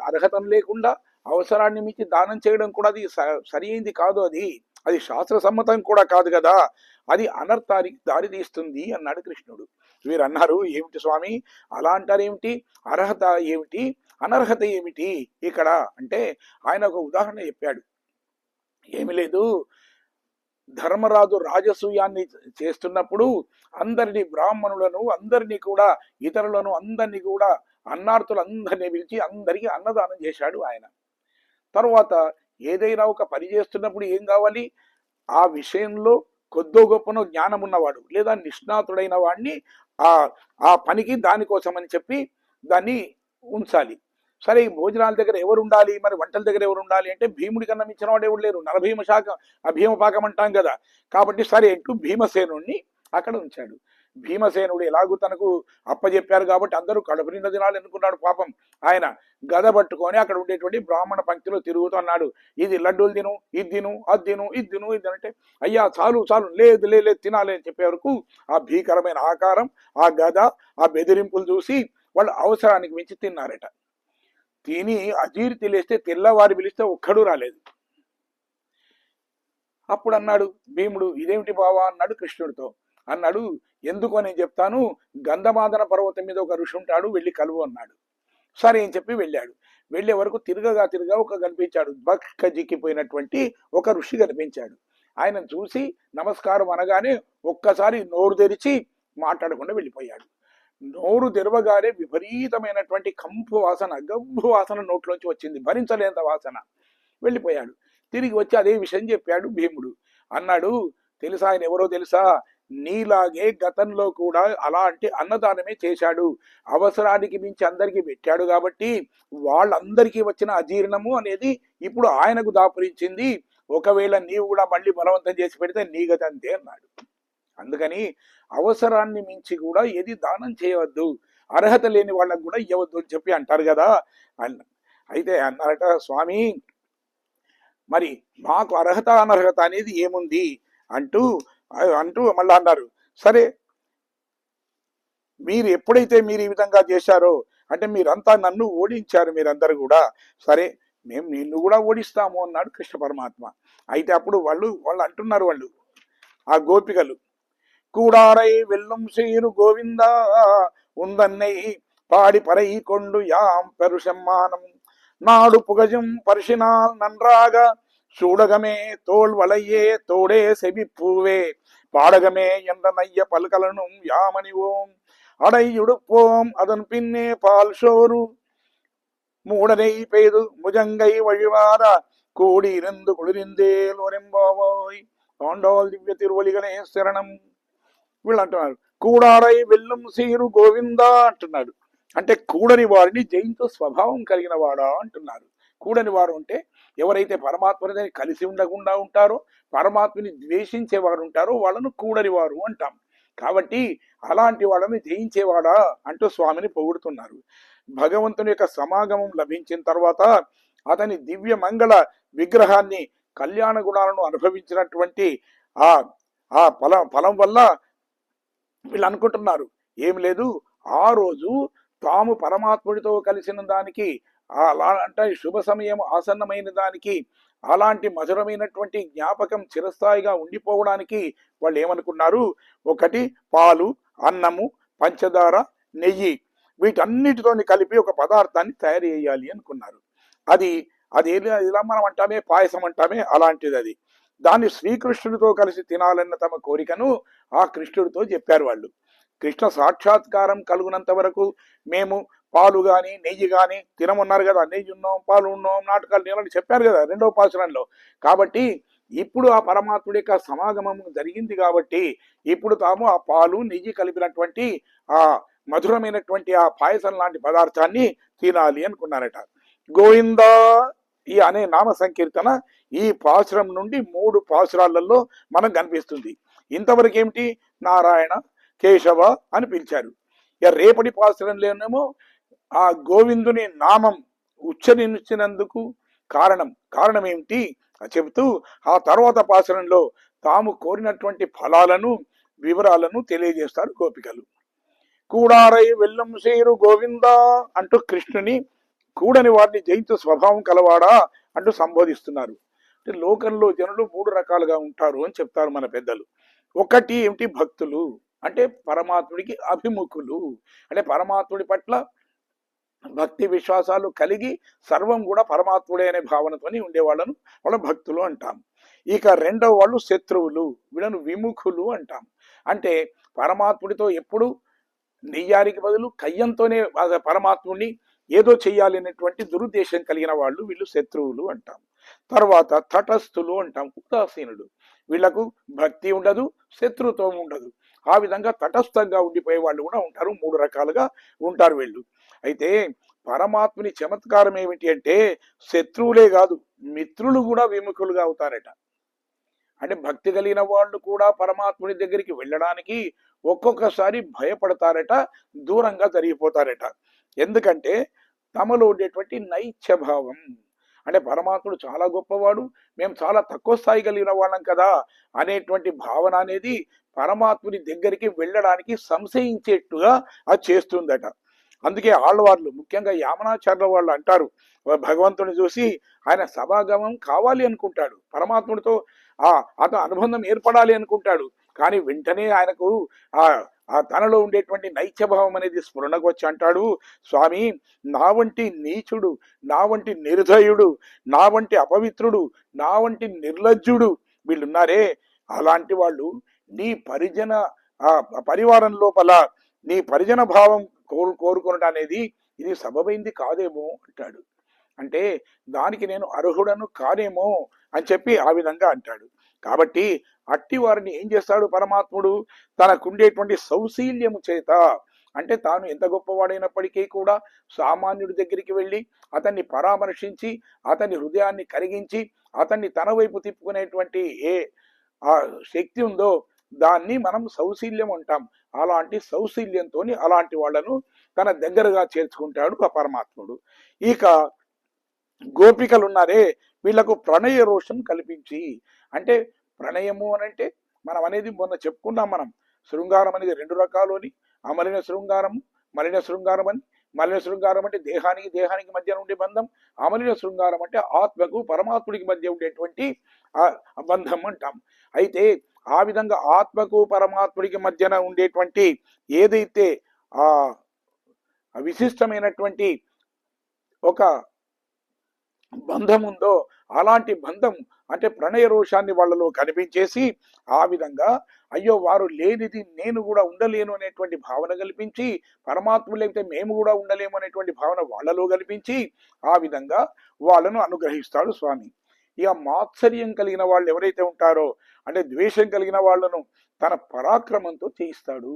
అర్హత లేకుండా అవసరాన్ని మించి దానం చేయడం కూడా అది సరి అయింది కాదు, అది శాస్త్ర సమ్మతం కూడా కాదు కదా, అది అనర్థానికి దారి తీస్తుంది అన్నాడు కృష్ణుడు. వీరు అన్నారు, ఏమిటి స్వామి అలా అంటారు, ఏమిటి అర్హత ఏమిటి అనర్హత ఏమిటి ఇక్కడ అంటే ఆయన ఒక ఉదాహరణ చెప్పాడు. ఏమి లేదు, ధర్మరాజు రాజసూయాన్ని చేస్తున్నప్పుడు అందరినీ బ్రాహ్మణులను అందరినీ కూడా ఇతరులను అందరినీ కూడా అన్నార్థులందరినీ పిలిచి అందరికీ అన్నదానం చేశాడు ఆయన. తర్వాత ఏదైనా ఒక పని చేస్తున్నప్పుడు ఏం కావాలి, ఆ విషయంలో కొద్దో గొప్పనో జ్ఞానం ఉన్నవాడు లేదా నిష్ణాతుడైన వాడిని ఆ ఆ పనికి దానికోసం అని చెప్పి దాన్ని ఉంచాలి. సరే ఈ భోజనాల దగ్గర ఎవరు ఉండాలి, మరి వంటల దగ్గర ఎవరు ఉండాలి అంటే భీముడి కన్నా మించిన వాడు ఎవరు లేరు, నరభీమ శాఖ అభీమ పాకం అంటాం కదా. కాబట్టి సరే అంటూ భీమసేనుణ్ణి అక్కడ ఉంచాడు. భీమసేనుడు ఎలాగూ తనకు అప్పచెప్పారు కాబట్టి అందరూ కడుపు నిండా తినాలి అనుకున్నాడు. పాపం ఆయన గద పట్టుకొని అక్కడ ఉండేటువంటి బ్రాహ్మణ పంక్తిలో తిరుగుతున్నాడు. ఇది లడ్డూలు తిను, ఇది తిను, అది తిను, ఇది తిను, ఇది అంటే అయ్యా చాలు చాలు, లేదు లేదు తినాలి అని చెప్పే వరకు ఆ భీకరమైన ఆకారం, ఆ గద, ఆ బెదిరింపులు చూసి వాళ్ళు అవసరానికి మించి తిన్నారట. తిని అజీర్తి లేస్తే తెల్లవారి పిలిస్తే ఒక్కడూ రాలేదు. అప్పుడు అన్నాడు భీముడు, ఇదేమిటి బావా అన్నాడు కృష్ణుడితో. అన్నాడు, ఎందుకో నేను చెప్తాను, గంధమాదన పర్వతం మీద ఒక ఋషి ఉంటాడు, వెళ్ళి కలువు అన్నాడు. సరే అని చెప్పి వెళ్ళాడు. వెళ్ళే వరకు తిరగగా ఒక కనిపించాడు, బక్క జిక్కిపోయినటువంటి ఒక ఋషి కనిపించాడు. ఆయన చూసి నమస్కారం అనగానే ఒక్కసారి నోరు తెరిచి మాట్లాడకుండా వెళ్ళిపోయాడు. నోరు తెరవగానే విపరీతమైనటువంటి కంపు వాసన, గబ్బు వాసన నోట్లోంచి వచ్చింది, భరించలేంత వాసన. వెళ్ళిపోయాడు. తిరిగి వచ్చి అదే విషయం చెప్పాడు భీముడు. అన్నాడు, తెలుసా ఆయన ఎవరో తెలుసా, నీలాగే గతంలో కూడా అలాంటి అన్నదానమే చేశాడు, అవసరానికి మించి అందరికీ పెట్టాడు కాబట్టి వాళ్ళందరికీ వచ్చిన అజీర్ణము అనేది ఇప్పుడు ఆయనకు దాపురించింది. ఒకవేళ నీవు కూడా మళ్ళీ బలవంతం చేసి పెడితే నీ గతి అంతే అన్నాడు. అందుకని అవసరాన్ని మించి కూడా ఏది దానం చేయవద్దు, అర్హత లేని వాళ్ళకు కూడా ఇవ్వద్దు అని చెప్పి అంటారు కదా. అయితే అన్నారట స్వామి, మరి మాకు అర్హత అనర్హత అనేది ఏముంది అంటూ అంటూ మళ్ళా అన్నారు. సరే మీరు ఎప్పుడైతే మీరు ఈ విధంగా చేశారో అంటే మీరంతా నన్ను ఓడించారు మీరందరూ కూడా, సరే మేము నిన్ను కూడా ఓడిస్తాము అన్నాడు కృష్ణ పరమాత్మ. అయితే అప్పుడు వాళ్ళు అంటున్నారు, వాళ్ళు ఆ గోపికలు, கூடாரை வெல்லும் சீரு கோவிந்தா உந்தன்னை பாடி பறை கொண்டு யாம் பெருசெம்மானம் நாடு புகஜும் பரிசினால் நன்றாக சூடகமே தோல் வளையே தோடே செவிப்பூவே பாடகமே என்ற நைய பல்கலனும் யாமணிவோம் அடையுடுப்போம் அதன் பின்னே பால் சோறு மூடனை பெய்து முஜங்கை வழிவார கூடியிருந்து குளிரிந்தேல் ஒரெம்பாவாய் ஆண்டாள் திவ்ய திருவலிகளே శరణం. వీళ్ళు అంటున్నారు, కూడారై వెల్లం సీరు గోవిందా అంటున్నాడు. అంటే కూడని వారిని జయించు స్వభావం కలిగిన వాడా అంటున్నారు. కూడని వారు అంటే ఎవరైతే పరమాత్మని కలిసి ఉండకుండా ఉంటారో, పరమాత్మని ద్వేషించేవారు ఉంటారో వాళ్ళను కూడని వారు అంటాం. కాబట్టి అలాంటి వాళ్ళని జయించేవాడా అంటూ స్వామిని పొగుడుతున్నారు. భగవంతుని యొక్క సమాగమం లభించిన తర్వాత అతని దివ్య మంగళ విగ్రహాన్ని, కళ్యాణ గుణాలను అనుభవించినటువంటి ఆ ఆ ఫలం వల్ల వీళ్ళు అనుకుంటున్నారు, ఏం లేదు, ఆ రోజు తాము పరమాత్ముడితో కలిసిన దానికి, అంటే శుభ సమయం ఆసన్నమైన దానికి, అలాంటి మధురమైనటువంటి జ్ఞాపకం చిరస్థాయిగా ఉండిపోవడానికి వాళ్ళు ఏమనుకున్నారు, ఒకటి పాలు, అన్నము, పంచదార, నెయ్యి, వీటన్నిటితోని కలిపి ఒక పదార్థాన్ని తయారు చేయాలి అనుకున్నారు. అది ఇలా మనం అంటామే పాయసం అంటామే, అలాంటిది అది. దాన్ని శ్రీకృష్ణుడితో కలిసి తినాలన్న తమ కోరికను ఆ కృష్ణుడితో చెప్పారు వాళ్ళు. కృష్ణ సాక్షాత్కారం కలుగునంత వరకు మేము పాలు గాని నెయ్యి గాని తినమన్నారు కదా, నెయ్యి ఉన్నాం, పాలు ఉన్నాం, నాటకాలు నీళ్ళని చెప్పారు కదా రెండవ పాసురంలో. కాబట్టి ఇప్పుడు ఆ పరమాత్ముడి యొక్క సమాగమం జరిగింది కాబట్టి ఇప్పుడు తాము ఆ పాలు నెయ్యి కలిపినటువంటి ఆ మధురమైనటువంటి ఆ పాయసం లాంటి పదార్థాన్ని తినాలి అనుకున్నారట. గోవిందా ఈ అనే నామ సంకీర్తన ఈ పాసురం నుండి 3 పాసురాలలో మనకు కనిపిస్తుంది. ఇంతవరకు ఏమిటి, నారాయణ, కేశవ అని పిలిచారు. ఇక రేపటి పాసురంలోనేమో ఆ గోవిందుని నామం ఉచ్చరించినందుకు కారణం ఏమిటి చెబుతూ ఆ తర్వాత పాసురంలో తాము కోరినటువంటి ఫలాలను, వివరాలను తెలియజేస్తారు గోపికలు. కూడారై వెల్లం సేరు గోవిందా అంటూ కృష్ణుని కూడని వారిని జయించు స్వభావం కలవాడా అంటూ సంబోధిస్తున్నారు. అంటే లోకంలో జనులు 3 రకాలుగా ఉంటారు అని చెప్తారు మన పెద్దలు. ఒకటి ఏమిటి, భక్తులు, అంటే పరమాత్ముడికి అభిముఖులు, అంటే పరమాత్ముడి పట్ల భక్తి విశ్వాసాలు కలిగి సర్వం కూడా పరమాత్ముడే అనే భావనతోని ఉండేవాళ్ళను వాళ్ళ భక్తులు అంటాం. ఇక రెండవ వాళ్ళు శత్రువులు, వీళ్ళను విముఖులు అంటాం. అంటే పరమాత్ముడితో ఎప్పుడు నెయ్యానికి బదులు కయ్యంతోనే పరమాత్ముడిని ఏదో చెయ్యాలి అనేటువంటి దురుద్దేశం కలిగిన వాళ్ళు, వీళ్ళు శత్రువులు అంటాం. తర్వాత తటస్థులు అంటాం, ఉదాసీనుడు, వీళ్లకు భక్తి ఉండదు, శత్రుత్వం ఉండదు. ఆ విధంగా తటస్థంగా ఉండిపోయే వాళ్ళు కూడా ఉంటారు. 3 రకాలుగా ఉంటారు వీళ్ళు. అయితే పరమాత్ముని చమత్కారం ఏమిటి అంటే శత్రువులే కాదు, మిత్రులు కూడా విముఖులుగా అవుతారట. అంటే భక్తి కలిగిన వాళ్ళు కూడా పరమాత్ముని దగ్గరికి వెళ్ళడానికి ఒక్కొక్కసారి భయపడతారట, దూరంగా జరిగిపోతారట. ఎందుకంటే తమలో ఉండేటువంటి నైత్య భావం, అంటే పరమాత్ముడు చాలా గొప్పవాడు, మేము చాలా తక్కువ స్థాయి కలిగిన వాళ్ళం కదా అనేటువంటి భావన అనేది పరమాత్ముని దగ్గరికి వెళ్ళడానికి సంశయించేట్టుగా అది చేస్తుందట. అందుకే ఆళ్వార్లు, ముఖ్యంగా యామనాచార్యుల వాళ్ళు అంటారు, భగవంతుని చూసి ఆయన సమాగమం కావాలి అనుకుంటాడు, పరమాత్ముడితో అతను అనుబంధం ఏర్పడాలి అనుకుంటాడు. కానీ వెంటనే ఆయనకు ఆ ఆ తనలో ఉండేటువంటి నైత్యభావం అనేది స్ఫురణకు వచ్చి అంటాడు, స్వామి, నా వంటి నీచుడు, నా వంటి నిర్దయుడు, నా వంటి అపవిత్రుడు, నా వంటి నిర్లజ్జుడు వీళ్ళున్నారే, అలాంటి వాళ్ళు నీ పరిజన పరివారం లోపల నీ పరిజన భావం కోరుకోవడం అనేది ఇది సబబైంది కాదేమో అంటాడు. అంటే దానికి నేను అర్హుడను కానేమో అని చెప్పి ఆ విధంగా అంటాడు. కాబట్టి అట్టి వారిని ఏం చేస్తాడు పరమాత్ముడు, తనకుండేటువంటి సౌశీల్యము చేత, అంటే తాను ఎంత గొప్పవాడైనప్పటికీ కూడా సామాన్యుడి దగ్గరికి వెళ్ళి అతన్ని పరామర్శించి అతని హృదయాన్ని కరిగించి అతన్ని తన వైపు తిప్పుకునేటువంటి ఏ ఆ శక్తి ఉందో దాన్ని మనం సౌశీల్యం అంటాం. అలాంటి సౌశీల్యంతో అలాంటి వాళ్ళను తన దగ్గరగా చేర్చుకుంటాడు ఆ పరమాత్ముడు. ఇక గోపికలు ఉన్నారే, వీళ్లకు ప్రణయ రోషం కల్పించి, అంటే ప్రణయము అని అంటే మనం అనేది మొన్న చెప్పుకున్నాం, మనం శృంగారం అనేది 2 రకాలు అని, అమలిన శృంగారము, మలిన శృంగారం అని. మలిన శృంగారం అంటే దేహానికి దేహానికి మధ్య ఉండే బంధం, అమలిన శృంగారం అంటే ఆత్మకు పరమాత్ముడికి మధ్య ఉండేటువంటి ఆ బంధం అంటాం. అయితే ఆ విధంగా ఆత్మకు పరమాత్ముడికి మధ్యన ఉండేటువంటి ఏదైతే ఆ విశిష్టమైనటువంటి ఒక బంధం ఉందో అలాంటి బంధం అంటే ప్రణయ రోషాన్ని వాళ్ళలో కనిపించేసి, ఆ విధంగా అయ్యో వారు లేనిది నేను కూడా ఉండలేను అనేటువంటి భావన కల్పించి, పరమాత్మ లేకపోతే మేము కూడా ఉండలేము అనేటువంటి భావన వాళ్ళలో కల్పించి ఆ విధంగా వాళ్ళను అనుగ్రహిస్తాడు స్వామి. ఇక మాత్సర్యం కలిగిన వాళ్ళు ఎవరైతే ఉంటారో, అంటే ద్వేషం కలిగిన వాళ్ళను తన పరాక్రమంతో చేయిస్తాడు.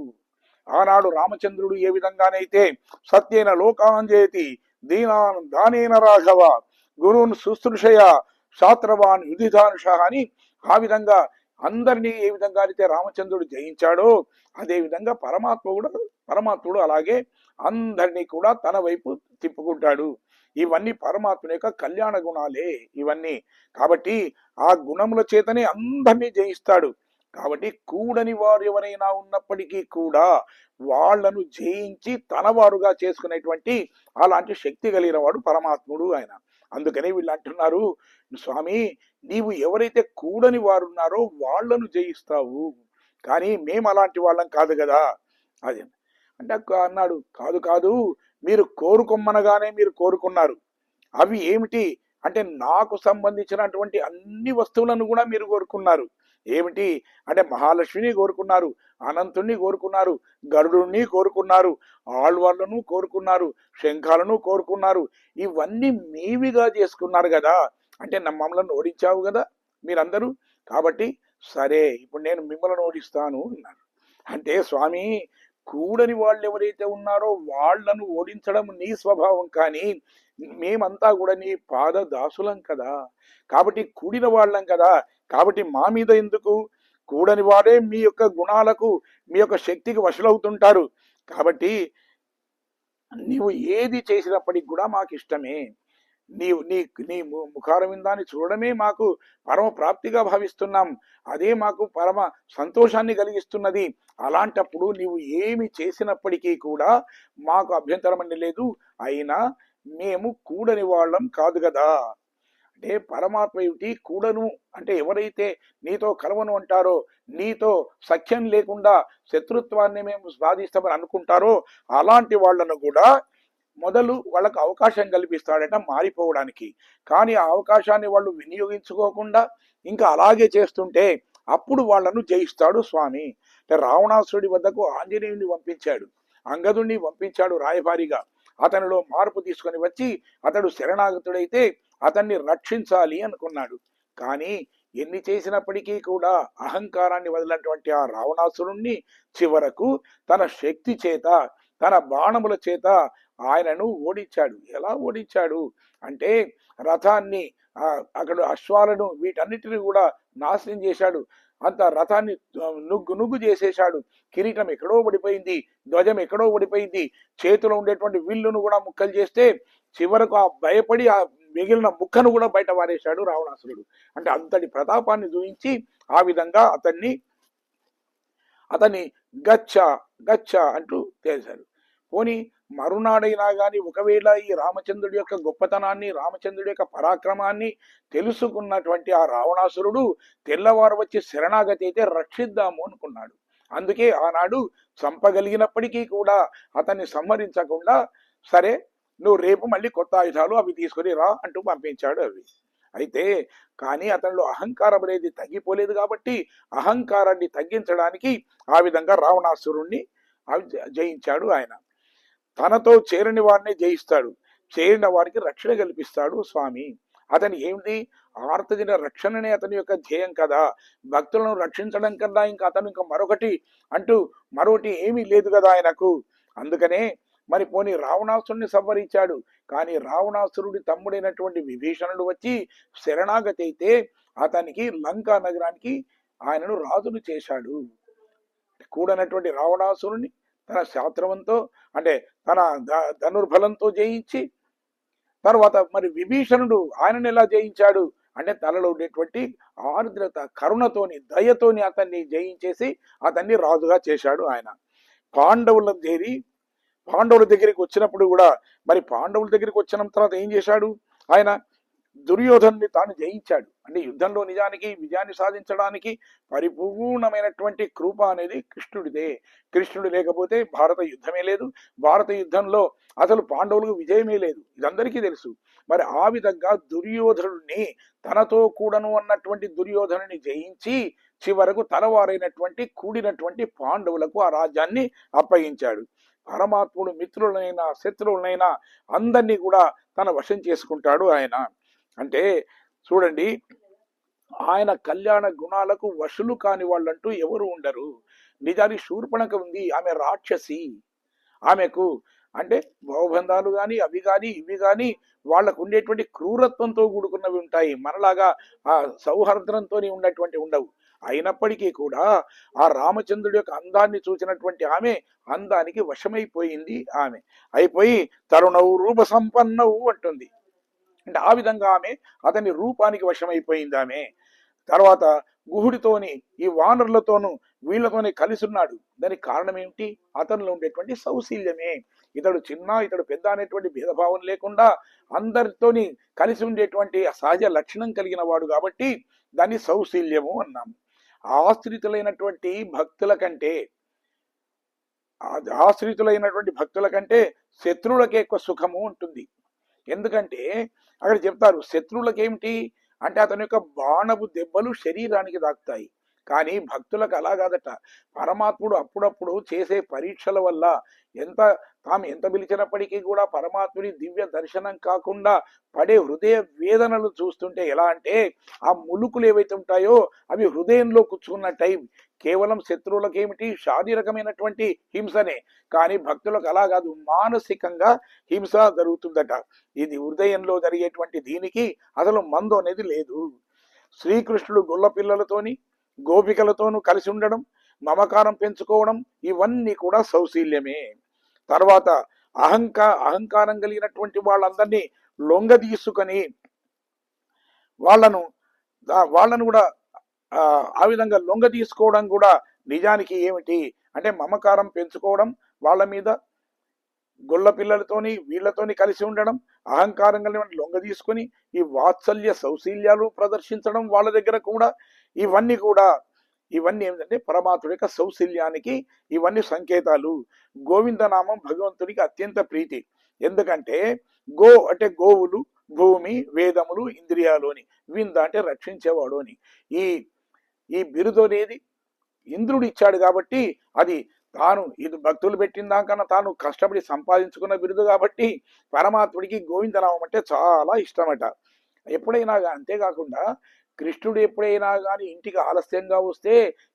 ఆనాడు రామచంద్రుడు ఏ విధంగానైతే సత్యేన లోకాంజయతి దీనాన్ దానేన రాఘవ గురువును శుశ్రూషయ శాస్త్రవాన్ యుధిధానుష అని ఆ విధంగా అందరినీ ఏ విధంగా అయితే రామచంద్రుడు జయించాడో అదే విధంగా పరమాత్ముడు అలాగే అందరినీ కూడా తన వైపు తిప్పుకుంటాడు. ఇవన్నీ పరమాత్మ యొక్క కళ్యాణ గుణాలే ఇవన్నీ. కాబట్టి ఆ గుణముల చేతనే అందరినీ జయిస్తాడు. కాబట్టి కూడని వారు ఎవరైనా ఉన్నప్పటికీ కూడా వాళ్లను జయించి తనవారుగా చేసుకునేటువంటి అలాంటి శక్తి కలిగిన వాడు పరమాత్ముడు ఆయన. అందుకనే వీళ్ళు అంటున్నారు, స్వామి, నీవు ఎవరైతే కూడని వారున్నారో వాళ్లను జయిస్తావు, కానీ మేము అలాంటి వాళ్ళం కాదు కదా. అది అంటే అన్నాడు, కాదు కాదు, మీరు కోరుకొమ్మనగానే మీరు కోరుకున్నారు. అవి ఏమిటి అంటే నాకు సంబంధించినటువంటి అన్ని వస్తువులను కూడా మీరు కోరుకున్నారు. ఏమిటి అంటే మహాలక్ష్మిని కోరుకున్నారు, అనంతుణ్ణి కోరుకున్నారు, గరుడుని కోరుకున్నారు, ఆళ్వార్లను కోరుకున్నారు, శంఖాలను కోరుకున్నారు. ఇవన్నీ మీవిగా చేసుకున్నారు కదా, అంటే మమ్మల్ని ఓడించావు కదా మీరందరూ. కాబట్టి సరే, ఇప్పుడు నేను మిమ్మల్ని ఓడిస్తాను అన్నారు. అంటే స్వామి, కూడని వాళ్ళు ఎవరైతే ఉన్నారో వాళ్లను ఓడించడం నీ స్వభావం, కానీ మేమంతా కూడా నీ పాద దాసులం కదా, కాబట్టి కూడిన వాళ్ళం కదా, కాబట్టి మా మీద ఎందుకు, కూడని వాడే మీ యొక్క గుణాలకు మీ యొక్క శక్తికి వశులవుతుంటారు. కాబట్టి నీవు ఏది చేసినప్పటికి కూడా మాకు ఇష్టమే. నీవు నీ నీ ముఖారవిందాన్ని చూడడమే మాకు పరమ ప్రాప్తిగా భావిస్తున్నాం, అదే మాకు పరమ సంతోషాన్ని కలిగిస్తున్నది. అలాంటప్పుడు నీవు ఏమి చేసినప్పటికీ కూడా మాకు అభ్యంతరం అని లేదు. అయినా మేము కూడని వాళ్ళం కాదు కదా. అంటే పరమాత్మ ఏమిటి, కూడను అంటే ఎవరైతే నీతో కలవను అంటారో, నీతో సఖ్యం లేకుండా శత్రుత్వాన్ని మేము సాధిస్తామని అనుకుంటారో అలాంటి వాళ్ళను కూడా మొదలు వాళ్ళకు అవకాశం కల్పిస్తాడట మారిపోవడానికి. కానీ ఆ అవకాశాన్ని వాళ్ళు వినియోగించుకోకుండా ఇంకా అలాగే చేస్తుంటే అప్పుడు వాళ్ళను జయిస్తాడు స్వామి. అంటే రావణాసురుడి వద్దకు ఆంజనేయుని పంపించాడు, అంగదుణ్ణి పంపించాడు రాయబారిగా. అతనిలో మార్పు తీసుకొని వచ్చి అతడు శరణాగతుడైతే అతన్ని రక్షించాలి అనుకున్నాడు. కానీ ఎన్ని చేసినప్పటికీ కూడా అహంకారాన్ని వదిలినటువంటి ఆ రావణాసురుణ్ణి చివరకు తన శక్తి చేత, తన బాణముల చేత ఆయనను ఓడించాడు. ఎలా ఓడించాడు అంటే రథాన్ని, అక్కడ అశ్వాలను, వీటన్నిటిని కూడా నాశనం చేశాడు. అంత రథాన్ని నుగ్గు నుగ్గు చేసేశాడు. కిరీటం ఎక్కడో పడిపోయింది, ధ్వజం ఎక్కడో పడిపోయింది, చేతిలో ఉండేటువంటి విల్లును కూడా ముక్కలు చేస్తే చివరకు ఆ భయపడి ఆ మిగిలిన ముక్కను కూడా బయట వారేశాడు రావణాసురుడు. అంటే అంతటి ప్రతాపాన్ని చూపించి ఆ విధంగా అతన్ని గచ్చ గచ్చ అంటూ చేశాడు. పోని మరునాడైనా గాని ఒకవేళ ఈ రామచంద్రుడి యొక్క గొప్పతనాన్ని, రామచంద్రుడి యొక్క పరాక్రమాన్ని తెలుసుకున్నటువంటి ఆ రావణాసురుడు తెల్లవారు వచ్చి శరణాగతి అయితే రక్షిద్దాము అనుకున్నాడు. అందుకే ఆనాడు చంపగలిగినప్పటికీ కూడా అతన్ని సంహరించకుండా, సరే నువ్వు రేపు మళ్ళీ కొత్త ఆయుధాలు అవి తీసుకొని రా అంటూ పంపించాడు అవి. అయితే కానీ అతనిలో అహంకారం అనేది తగ్గిపోలేదు కాబట్టి అహంకారాన్ని తగ్గించడానికి ఆ విధంగా రావణాసురుణ్ణి జయించాడు ఆయన. తనతో చేరని వారిని జయిస్తాడు, చేరిన వారికి రక్షణ కల్పిస్తాడు స్వామి. అతని ఏమిటి, ఆర్తజన రక్షణనే అతని యొక్క ధ్యేయం కదా. భక్తులను రక్షించడం కన్నా ఇంకా మరొకటి ఏమీ లేదు కదా ఆయనకు. అందుకనే మరి పోని రావణాసురుడిని సంహరించాడు. కానీ రావణాసురుడి తమ్ముడైనటువంటి విభీషణుడు వచ్చి శరణాగతి అయితే అతనికి లంకా నగరానికి ఆయనను రాజును చేశాడు. కూడనటువంటి రావణాసురుని తన శాస్త్రవంతో, అంటే తన ధనుర్బలంతో జయించి, తర్వాత మరి విభీషణుడు ఆయనను ఎలా జయించాడు అంటే తనలో ఉండేటువంటి ఆర్ద్రత, కరుణతోని, దయతోని అతన్ని జయించేసి అతన్ని రాజుగా చేశాడు ఆయన. పాండవుల దగ్గరికి వచ్చినప్పుడు కూడా, మరి పాండవుల దగ్గరికి వచ్చిన తర్వాత ఏం చేశాడు ఆయన, దుర్యోధన్ని తాను జయించాడు. అంటే యుద్ధంలో నిజానికి విజయాన్ని సాధించడానికి పరిపూర్ణమైనటువంటి కృప అనేది కృష్ణుడిదే. కృష్ణుడు లేకపోతే భారత యుద్ధమే లేదు, భారత యుద్ధంలో అసలు పాండవులకు విజయమే లేదు, ఇదందరికీ తెలుసు. మరి ఆ విధంగా దుర్యోధనుడిని, తనతో కూడను అన్నటువంటి దుర్యోధనుని జయించి చివరకు తలవారైనటువంటి కూడినటువంటి పాండవులకు ఆ రాజ్యాన్ని అప్పగించాడు. పరమాత్ముడు మిత్రులనైనా శత్రువులనైనా అందరినీ కూడా తన వశం చేసుకుంటాడు ఆయన. అంటే చూడండి, ఆయన కళ్యాణ గుణాలకు వశులు కాని వాళ్ళంటూ ఎవరు ఉండరు. నిజానికి శూర్పణఖ ఉంది, ఆమె రాక్షసి. ఆమెకు అంటే భవబంధాలు కానీ అవి కానీ ఇవి కానీ వాళ్ళకు ఉండేటువంటి క్రూరత్వంతో కూడుకున్నవి ఉంటాయి. మనలాగా ఆ సౌహార్ద్రంతో ఉన్నటువంటి ఉండవు. అయినప్పటికీ కూడా ఆ రామచంద్రుడి యొక్క అందాన్ని చూసినటువంటి ఆమె అందానికి వశమైపోయింది. ఆమె అయిపోయి తరుణవు రూప సంపన్నవు అంటుంది. అంటే ఆ విధంగా ఆమె అతని రూపానికి వశమైపోయింది ఆమె. తర్వాత గుహుడితోని, ఈ వానరులతోనూ వీళ్ళతోనే కలిసి ఉన్నాడు. దానికి కారణం ఏమిటి, అతనిలో ఉండేటువంటి సౌశీల్యమే. ఇతడు చిన్న ఇతడు పెద్ద అనేటువంటి భేదభావం లేకుండా అందరితోని కలిసి ఉండేటువంటి సహజ లక్షణం కలిగిన వాడు కాబట్టి దాన్ని సౌశీల్యము అన్నాము. ఆశ్రితులైనటువంటి భక్తుల కంటే శత్రువులకే ఎక్కువ సుఖము ఉంటుంది. ఎందుకంటే అక్కడ చెప్తారు, శత్రువులకు ఏమిటి అంటే అతని యొక్క బాణపు దెబ్బలు శరీరానికి తాకుతాయి. కానీ భక్తులకు అలా కాదట. పరమాత్ముడు అప్పుడప్పుడు చేసే పరీక్షల వల్ల తాము ఎంత పిలిచినప్పటికీ కూడా పరమాత్ముడి దివ్య దర్శనం కాకుండా పడే హృదయ వేదనలు చూస్తుంటే ఎలా అంటే ఆ ములుకులు ఏవైతే ఉంటాయో అవి హృదయంలో కూర్చున్నట్టయి. కేవలం శత్రువులకు ఏమిటి, శారీరకమైనటువంటి హింసనే. కానీ భక్తులకు అలా కాదు, మానసికంగా హింస జరుగుతుందట. ఇది హృదయంలో జరిగేటువంటి దీనికి అసలు మందు అనేది లేదు. శ్రీకృష్ణుడు గొల్ల పిల్లలతోని గోపికలతోనూ కలిసి ఉండడం, మమకారం పెంచుకోవడం, ఇవన్నీ కూడా సౌశీల్యమే. తర్వాత అహంకారం కలిగినటువంటి వాళ్ళందరినీ లొంగ తీసుకొని వాళ్ళను కూడా ఆ విధంగా లొంగ తీసుకోవడం కూడా నిజానికి ఏమిటి అంటే మమకారం పెంచుకోవడం, వాళ్ళ మీద గొల్ల పిల్లలతోని వీళ్ళతోని కలిసి ఉండడం, అహంకారం కలిగిన లొంగ తీసుకొని ఈ వాత్సల్య సౌశీల్యాలు ప్రదర్శించడం వాళ్ళ దగ్గర కూడా, ఇవన్నీ ఏమిటంటే పరమాత్ముడి యొక్క సౌశల్యానికి ఇవన్నీ సంకేతాలు. గోవిందనామం భగవంతుడికి అత్యంత ప్రీతి. ఎందుకంటే గో అంటే గోవులు, భూమి, వేదములు, ఇంద్రియాలు అని, వింద అంటే రక్షించేవాడు అని. ఈ బిరుదు అనేది ఇంద్రుడు ఇచ్చాడు కాబట్టి అది ఇది భక్తులు పెట్టిన దానికన్నా తాను కష్టపడి సంపాదించుకున్న బిరుదు కాబట్టి పరమాత్ముడికి గోవిందనామం అంటే చాలా ఇష్టమట. ఎప్పుడైనా అంతేకాకుండా కృష్ణుడు ఎప్పుడైనా కానీ ఇంటికి ఆలస్యంగా వస్తే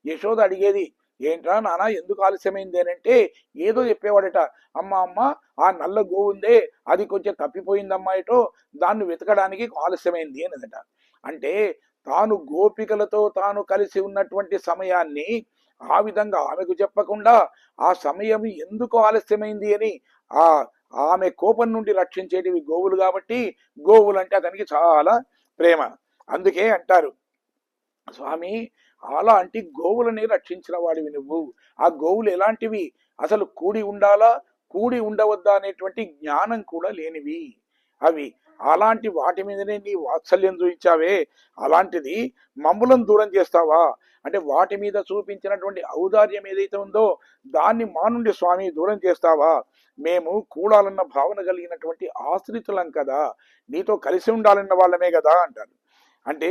యశోద అడిగేది, ఏంట్రా నాన్న ఎందుకు ఆలస్యమైంది అని అంటే ఏదో చెప్పేవాడట. అమ్మ అమ్మ, ఆ నల్ల గోవుందే అది కొంచెం తప్పిపోయిందమ్మా ఏటో, దాన్ని వెతకడానికి ఆలస్యమైంది అనేదట. అంటే తాను గోపికలతో తాను కలిసి ఉన్నటువంటి సమయాన్ని ఆ విధంగా ఆమెకు చెప్పకుండా ఆ సమయం ఎందుకు ఆలస్యమైంది అని ఆ ఆమె కోపం నుండి రక్షించేటివి గోవులు కాబట్టి గోవులు అంటే అతనికి చాలా ప్రేమ. అందుకే అంటారు, స్వామి అలాంటి గోవులని రక్షించిన వాడివి నువ్వు. ఆ గోవులు ఎలాంటివి, అసలు కూడి ఉండాలా కూడి ఉండవద్దా అనేటువంటి జ్ఞానం కూడా లేనివి అవి. అలాంటి వాటి మీదనే నీ వాత్సల్యం చూపించావే, అలాంటిది మమ్ములను దూరం చేస్తావా అంటే వాటి మీద చూపించినటువంటి ఔదార్యం ఏదైతే ఉందో దాన్ని మా నుండి స్వామి దూరం చేస్తావా? మేము కూడాలన్న భావన కలిగినటువంటి ఆశ్రితులం కదా, నీతో కలిసి ఉండాలన్న వాళ్ళమే కదా అంటారు. అంటే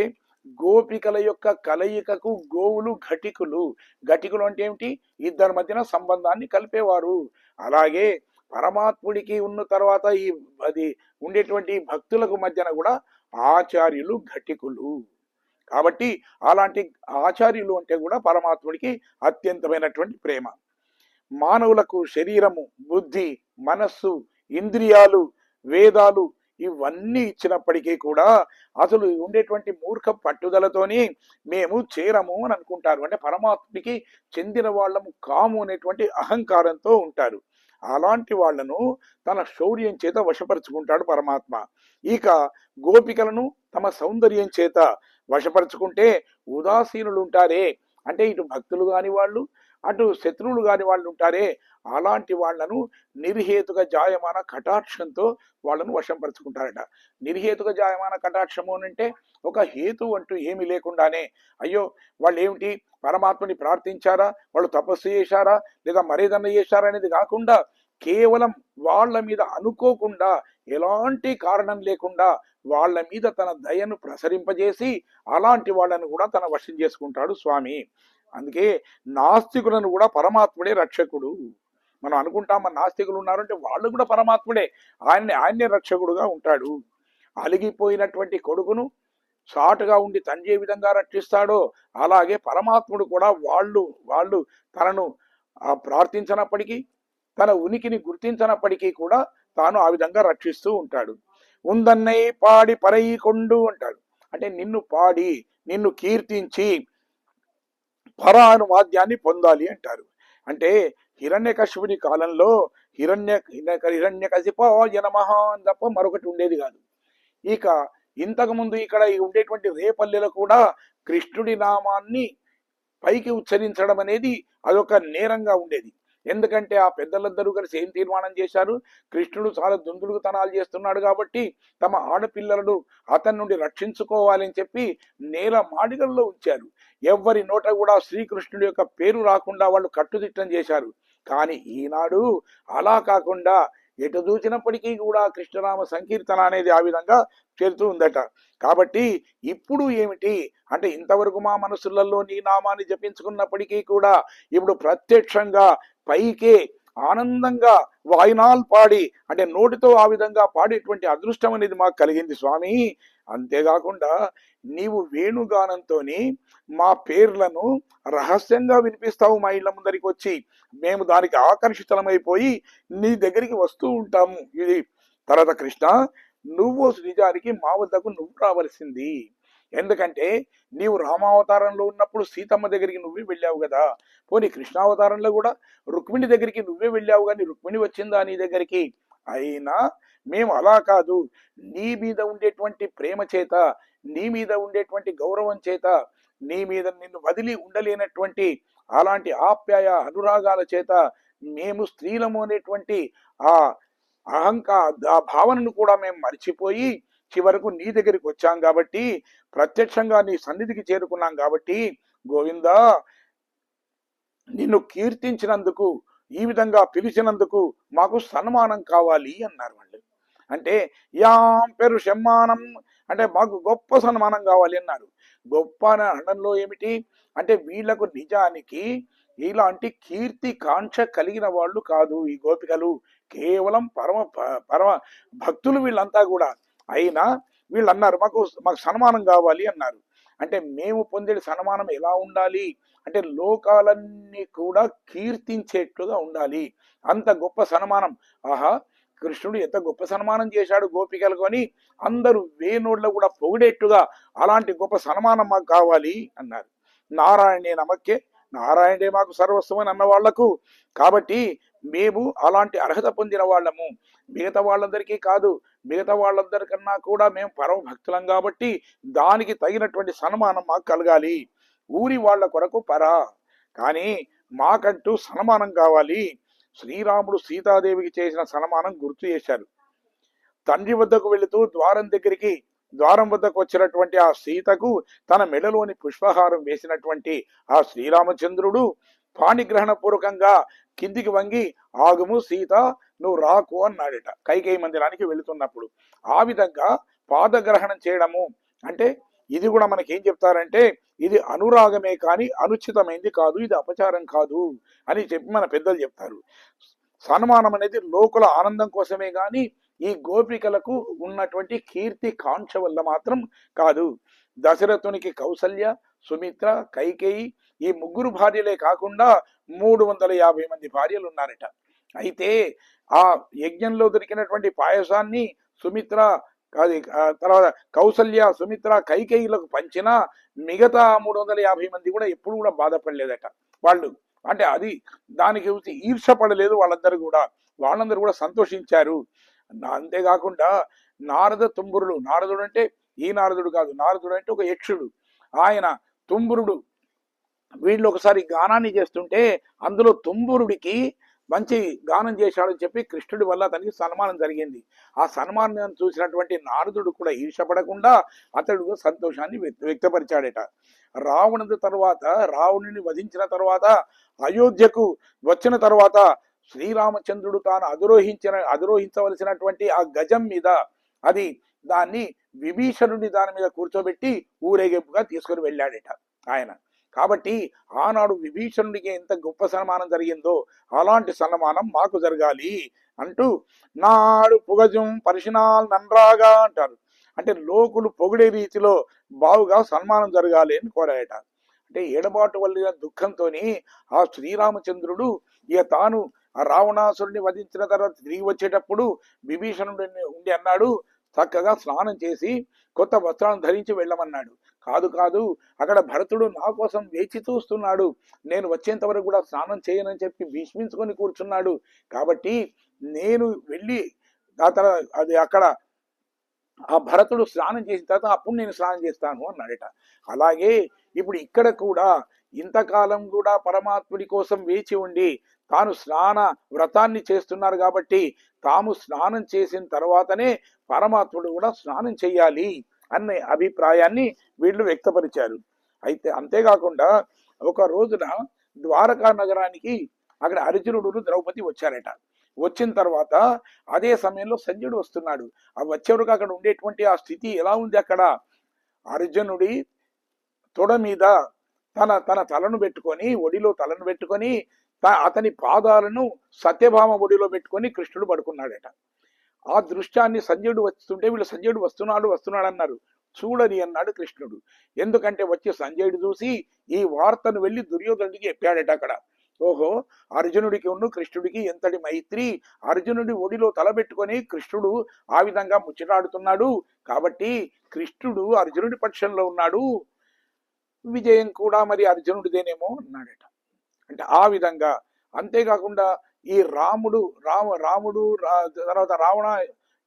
గోపికల యొక్క కలయికకు గోవులు ఘటికులు. ఘటికులు అంటే ఏమిటి? ఇద్దరి మధ్యన సంబంధాన్ని కలిపేవారు. అలాగే పరమాత్ముడికి ఉన్న తర్వాత ఈ అది ఉండేటువంటి భక్తులకు మధ్యన కూడా ఆచార్యులు ఘటికులు. కాబట్టి అలాంటి ఆచార్యులు అంటే కూడా పరమాత్ముడికి అత్యంతమైనటువంటి ప్రేమ. మానవులకు శరీరము, బుద్ధి, మనస్సు, ఇంద్రియాలు, వేదాలు ఇవన్నీ ఇచ్చినప్పటికీ కూడా అసలు ఉండేటువంటి మూర్ఖ పట్టుదలతోని మేము చేరము అని అనుకుంటారు. అంటే పరమాత్మకి చెందిన వాళ్ళము కాము అనేటువంటి అహంకారంతో ఉంటారు. అలాంటి వాళ్లను తన శౌర్యం చేత వశపరుచుకుంటాడు పరమాత్మ. ఇక గోపికలను తమ సౌందర్యం చేత వశపరుచుకుంటే ఉదాసీనులు ఉంటారే, అంటే ఇటు భక్తులు కాని వాళ్ళు అటు శత్రువులు కాని వాళ్ళు ఉంటారే, అలాంటి వాళ్లను నిర్హేతుక జాయమాన కటాక్షంతో వాళ్ళను వశంపరుచుకుంటారట. నిర్హేతుక జాయమాన కటాక్షము అంటే ఒక హేతు అంటూ ఏమి లేకుండానే, అయ్యో వాళ్ళు ఏమిటి పరమాత్మని ప్రార్థించారా, వాళ్ళు తపస్సు చేశారా, లేదా మరేదన్నా చేశారా అనేది కాకుండా కేవలం వాళ్ళ మీద అనుకోకుండా ఎలాంటి కారణం లేకుండా వాళ్ళ మీద తన దయను ప్రసరింపజేసి అలాంటి వాళ్ళను కూడా తన వశం చేసుకుంటాడు స్వామి. అందుకే నాస్తికులను కూడా పరమాత్ముడే రక్షకుడు. మనం అనుకుంటాం మన నాస్తికులు ఉన్నారంటే వాళ్ళు కూడా పరమాత్ముడే, ఆయన్నే రక్షకుడుగా ఉంటాడు. అలిగిపోయినటువంటి కొడుకును సాటుగా ఉండి తండ్రి ఏ విధంగా రక్షిస్తాడో అలాగే పరమాత్ముడు కూడా వాళ్ళు తనను ప్రార్థించినప్పటికీ తన ఉనికిని గుర్తించినప్పటికీ కూడా తాను ఆ విధంగా రక్షిస్తూ ఉంటాడు. ఉందన్నై పాడి పరై కొండు అంటాడు. అంటే నిన్ను పాడి నిన్ను కీర్తించి పరానువాద్యాన్ని పొందాలి అంటారు. అంటే హిరణ్యకశిపుని కాలంలో హిరణ్యకశిపాయ నమః అని తప్ప మరొకటి ఉండేది కాదు. ఇక ఇంతకుముందు ఇక్కడ ఉండేటువంటి రేపల్లెలో కూడా కృష్ణుడి నామాన్ని పైకి ఉచ్చరించడం అనేది అదొక నేరంగా ఉండేది. ఎందుకంటే ఆ పెద్దలందరూ కలిసి ఏం తీర్మానం చేశారు, కృష్ణుడు చాలా దుందుడుగుతనాలు చేస్తున్నాడు కాబట్టి తమ ఆడపిల్లలను అతని నుండి రక్షించుకోవాలని చెప్పి నేల మాడిగల్లో ఉంచారు. ఎవ్వరి నోట కూడా శ్రీకృష్ణుడి యొక్క పేరు రాకుండా వాళ్ళు కట్టుదిట్టం చేశారు. కానీ ఈనాడు అలా కాకుండా ఎటు చూసినప్పటికీ కూడా కృష్ణనామ సంకీర్తన అనేది ఆ విధంగా చేరుతూ ఉందట. కాబట్టి ఇప్పుడు ఏమిటి అంటే ఇంతవరకు మా మనసులలో నీ నామాన్ని జపించుకున్నప్పటికీ కూడా ఇప్పుడు ప్రత్యక్షంగా పైకే ఆనందంగా వాయినాలు పాడి అంటే నోటితో ఆ విధంగా పాడేటువంటి అదృష్టం అనేది మాకు కలిగింది స్వామి. అంతేకాకుండా నీవు వేణుగానంతో మా పేర్లను రహస్యంగా వినిపిస్తావు మా ఇళ్ల ముందరికి వచ్చి, మేము దానికి ఆకర్షితమైపోయి నీ దగ్గరికి వస్తూ ఉంటాము. ఇది తర్వాత కృష్ణ, నువ్వు నిజానికి మా వద్దకు నువ్వు రావలసింది. ఎందుకంటే నీవు రామావతారంలో ఉన్నప్పుడు సీతమ్మ దగ్గరికి నువ్వే వెళ్ళావు కదా, పోనీ కృష్ణావతారంలో కూడా రుక్మిణి దగ్గరికి నువ్వే వెళ్ళావు, కానీ రుక్మిణి వచ్చిందా నీ దగ్గరికి? అయినా మేము అలా కాదు, నీ మీద ఉండేటువంటి ప్రేమ చేత, నీ మీద ఉండేటువంటి గౌరవం చేత, నీ మీద నిన్ను వదిలి ఉండలేనటువంటి అలాంటి ఆప్యాయ అనురాగాల చేత మేము స్త్రీలము అనేటువంటి ఆ ఆ భావనను కూడా మేము మర్చిపోయి చివరకు నీ దగ్గరికి వచ్చాం కాబట్టి, ప్రత్యక్షంగా నీ సన్నిధికి చేరుకున్నాం కాబట్టి గోవిందా నిన్ను కీర్తించినందుకు, ఈ విధంగా పిలిచినందుకు మాకు సన్మానం కావాలి అన్నారు వాళ్ళు. అంటే యాం పేరు సమ్మానం అంటే మాకు గొప్ప సన్మానం కావాలి అన్నారు. గొప్ప అనడంలో ఏమిటి అంటే వీళ్లకు నిజానికి ఇలాంటి కీర్తి కాంక్ష కలిగిన వాళ్ళు కాదు ఈ గోపికలు, కేవలం పరమ భక్తులు వీళ్ళంతా కూడా. అయినా వీళ్ళు అన్నారు మాకు సన్మానం కావాలి అన్నారు. అంటే మేము పొందే సన్మానం ఎలా ఉండాలి అంటే లోకాలన్నీ కూడా కీర్తించేట్లుగా ఉండాలి. అంత గొప్ప సన్మానం. ఆహా, కృష్ణుడు ఎంత గొప్ప సన్మానం చేశాడు గోపికలకు అని అందరూ వేనోళ్ళ కూడా పొగిడేట్టుగా అలాంటి గొప్ప సన్మానం మాకు కావాలి అన్నారు. నారాయణే నమక్కే, నారాయణే మాకు సర్వస్వమని అన్న వాళ్లకు కాబట్టి మేము అలాంటి అర్హత పొందిన వాళ్ళము. మిగతా వాళ్ళందరికీ కాదు, మిగతా వాళ్ళందరికన్నా కూడా మేము పరమ భక్తులం కాబట్టి దానికి తగినటువంటి సన్మానం మాకు కలగాలి. ఊరి వాళ్ళ కొరకు పరా, కానీ మాకంటూ సన్మానం కావాలి. శ్రీరాముడు సీతాదేవికి చేసిన సన్మానం గుర్తు చేశారు. తండ్రి వద్దకు వెళుతూ ద్వారం వద్దకు వచ్చినటువంటి ఆ సీతకు తన మెడలోని పుష్పహారం వేసినటువంటి ఆ శ్రీరామచంద్రుడు పాణిగ్రహణ పూర్వకంగా కిందికి వంగి, ఆగుము సీత, నువ్వు రాకు అన్నాడట కైకేయి మందిరానికి వెళుతున్నప్పుడు. ఆ విధంగా పాదగ్రహణం చేయడము అంటే ఇది కూడా మనకేం చెప్తారంటే ఇది అనురాగమే కానీ అనుచితమైంది కాదు, ఇది అపచారం కాదు అని చెప్పి మన పెద్దలు చెప్తారు. సన్మానం అనేది లోకుల ఆనందం కోసమే గాని ఈ గోపికలకు ఉన్నటువంటి కీర్తి కాంక్ష వల్ల మాత్రం కాదు. దశరథునికి కౌసల్య, సుమిత్ర, కైకేయి ఈ ముగ్గురు భార్యలే కాకుండా 350 మంది భార్యలు ఉన్నారట. అయితే ఆ యజ్ఞంలో దొరికినటువంటి పాయసాన్ని సుమిత్ర తర్వాత కౌసల్య, సుమిత్ర, కైకేయులకు పంచిన మిగతా 350 మంది కూడా ఎప్పుడు కూడా బాధపడలేదట వాళ్ళు. అంటే అది దానికి ఈర్షపడలేదు వాళ్ళందరూ కూడా. వాళ్ళందరూ కూడా సంతోషించారు. అంతేకాకుండా నారద తుంబురుడు, నారదుడు అంటే ఈ నారదుడు కాదు, నారదుడు అంటే ఒక యక్షుడు, ఆయన తుంబురుడు వీళ్ళు ఒకసారి గానాన్ని చేస్తుంటే అందులో తుంబురుడికి మంచి గానం చేశాడని చెప్పి కృష్ణుడి వల్ల అతనికి సన్మానం జరిగింది. ఆ సన్మానం చూసినటువంటి నారదుడు కూడా ఈర్షపడకుండా అతడు సంతోషాన్ని వ్యక్తపరిచాడట. రావణుని వధించిన తర్వాత అయోధ్యకు వచ్చిన తర్వాత శ్రీరామచంద్రుడు తాను అధిరోహించవలసినటువంటి ఆ గజం మీద దాన్ని విభీషణుడి దాని మీద కూర్చోబెట్టి ఊరేగింపుగా తీసుకుని వెళ్ళాడట ఆయన. కాబట్టి ఆనాడు విభీషణుడికి ఎంత గొప్ప సన్మానం జరిగిందో అలాంటి సన్మానం మాకు జరగాలి అంటూ నాడు పుగజం పరిశినాల్ నన్రాగా అంటారు. అంటే లోకులు పొగిడే రీతిలో బావుగా సన్మానం జరగాలి అని కోరాయట. అంటే ఏడబాటు వల్ల దుఃఖంతో ఆ శ్రీరామచంద్రుడు తాను ఆ రావణాసురుడిని వధించిన తర్వాత తిరిగి వచ్చేటప్పుడు విభీషణుడు ఉండి అన్నాడు, చక్కగా స్నానం చేసి కొత్త వస్త్రాలను ధరించి వెళ్ళమన్నాడు. కాదు, అక్కడ భరతుడు నా కోసం వేచి చూస్తున్నాడు, నేను వచ్చేంత వరకు కూడా స్నానం చేయనని చెప్పి భీష్మించుకొని కూర్చున్నాడు. కాబట్టి నేను వెళ్ళి అక్కడ ఆ భరతుడు స్నానం చేసిన తర్వాత అప్పుడు నేను స్నానం చేస్తాను అన్నాడట. అలాగే ఇప్పుడు ఇక్కడ కూడా ఇంతకాలం కూడా పరమాత్ముడి కోసం వేచి ఉండి తాను స్నాన వ్రతాన్ని చేస్తున్నారు కాబట్టి తాము స్నానం చేసిన తర్వాతనే పరమాత్ముడు కూడా స్నానం చెయ్యాలి అనే అభిప్రాయాన్ని వీళ్ళు వ్యక్తపరిచారు. అయితే అంతేకాకుండా ఒక రోజున ద్వారకా నగరానికి అక్కడ అర్జునుడు ద్రౌపది వచ్చారట. వచ్చిన తర్వాత అదే సమయంలో సంజయుడు వస్తున్నాడు. ఆ వచ్చేవరకు అక్కడ ఉండేటువంటి ఆ స్థితి ఎలా ఉంది, అక్కడ అర్జునుడి తొడ మీద తన తలను పెట్టుకొని, ఒడిలో తలను పెట్టుకొని అతని పాదాలను సత్యభామ ఒడిలో పెట్టుకొని కృష్ణుడు పడుకున్నాడట. ఆ దృశ్యాన్ని సంజయుడు వస్తుంటే వీళ్ళు సంజయుడు వస్తున్నాడు అన్నారు. చూడని అన్నాడు కృష్ణుడు. ఎందుకంటే వచ్చి సంజయుడు చూసి ఈ వార్తను వెళ్ళి దుర్యోధనుడికి చెప్పాడట. అక్కడ ఓహో, అర్జునుడికి కృష్ణుడికి ఎంతటి మైత్రి, అర్జునుడి ఒడిలో తలబెట్టుకొని కృష్ణుడు ఆ విధంగా ముచ్చటాడుతున్నాడు, కాబట్టి కృష్ణుడు అర్జునుడి పక్షంలో ఉన్నాడు, విజయం కూడా మరి అర్జునుడిదేనేమో అన్నాడట. అంటే ఆ విధంగా. అంతేకాకుండా ఈ రాముడు తర్వాత రావణ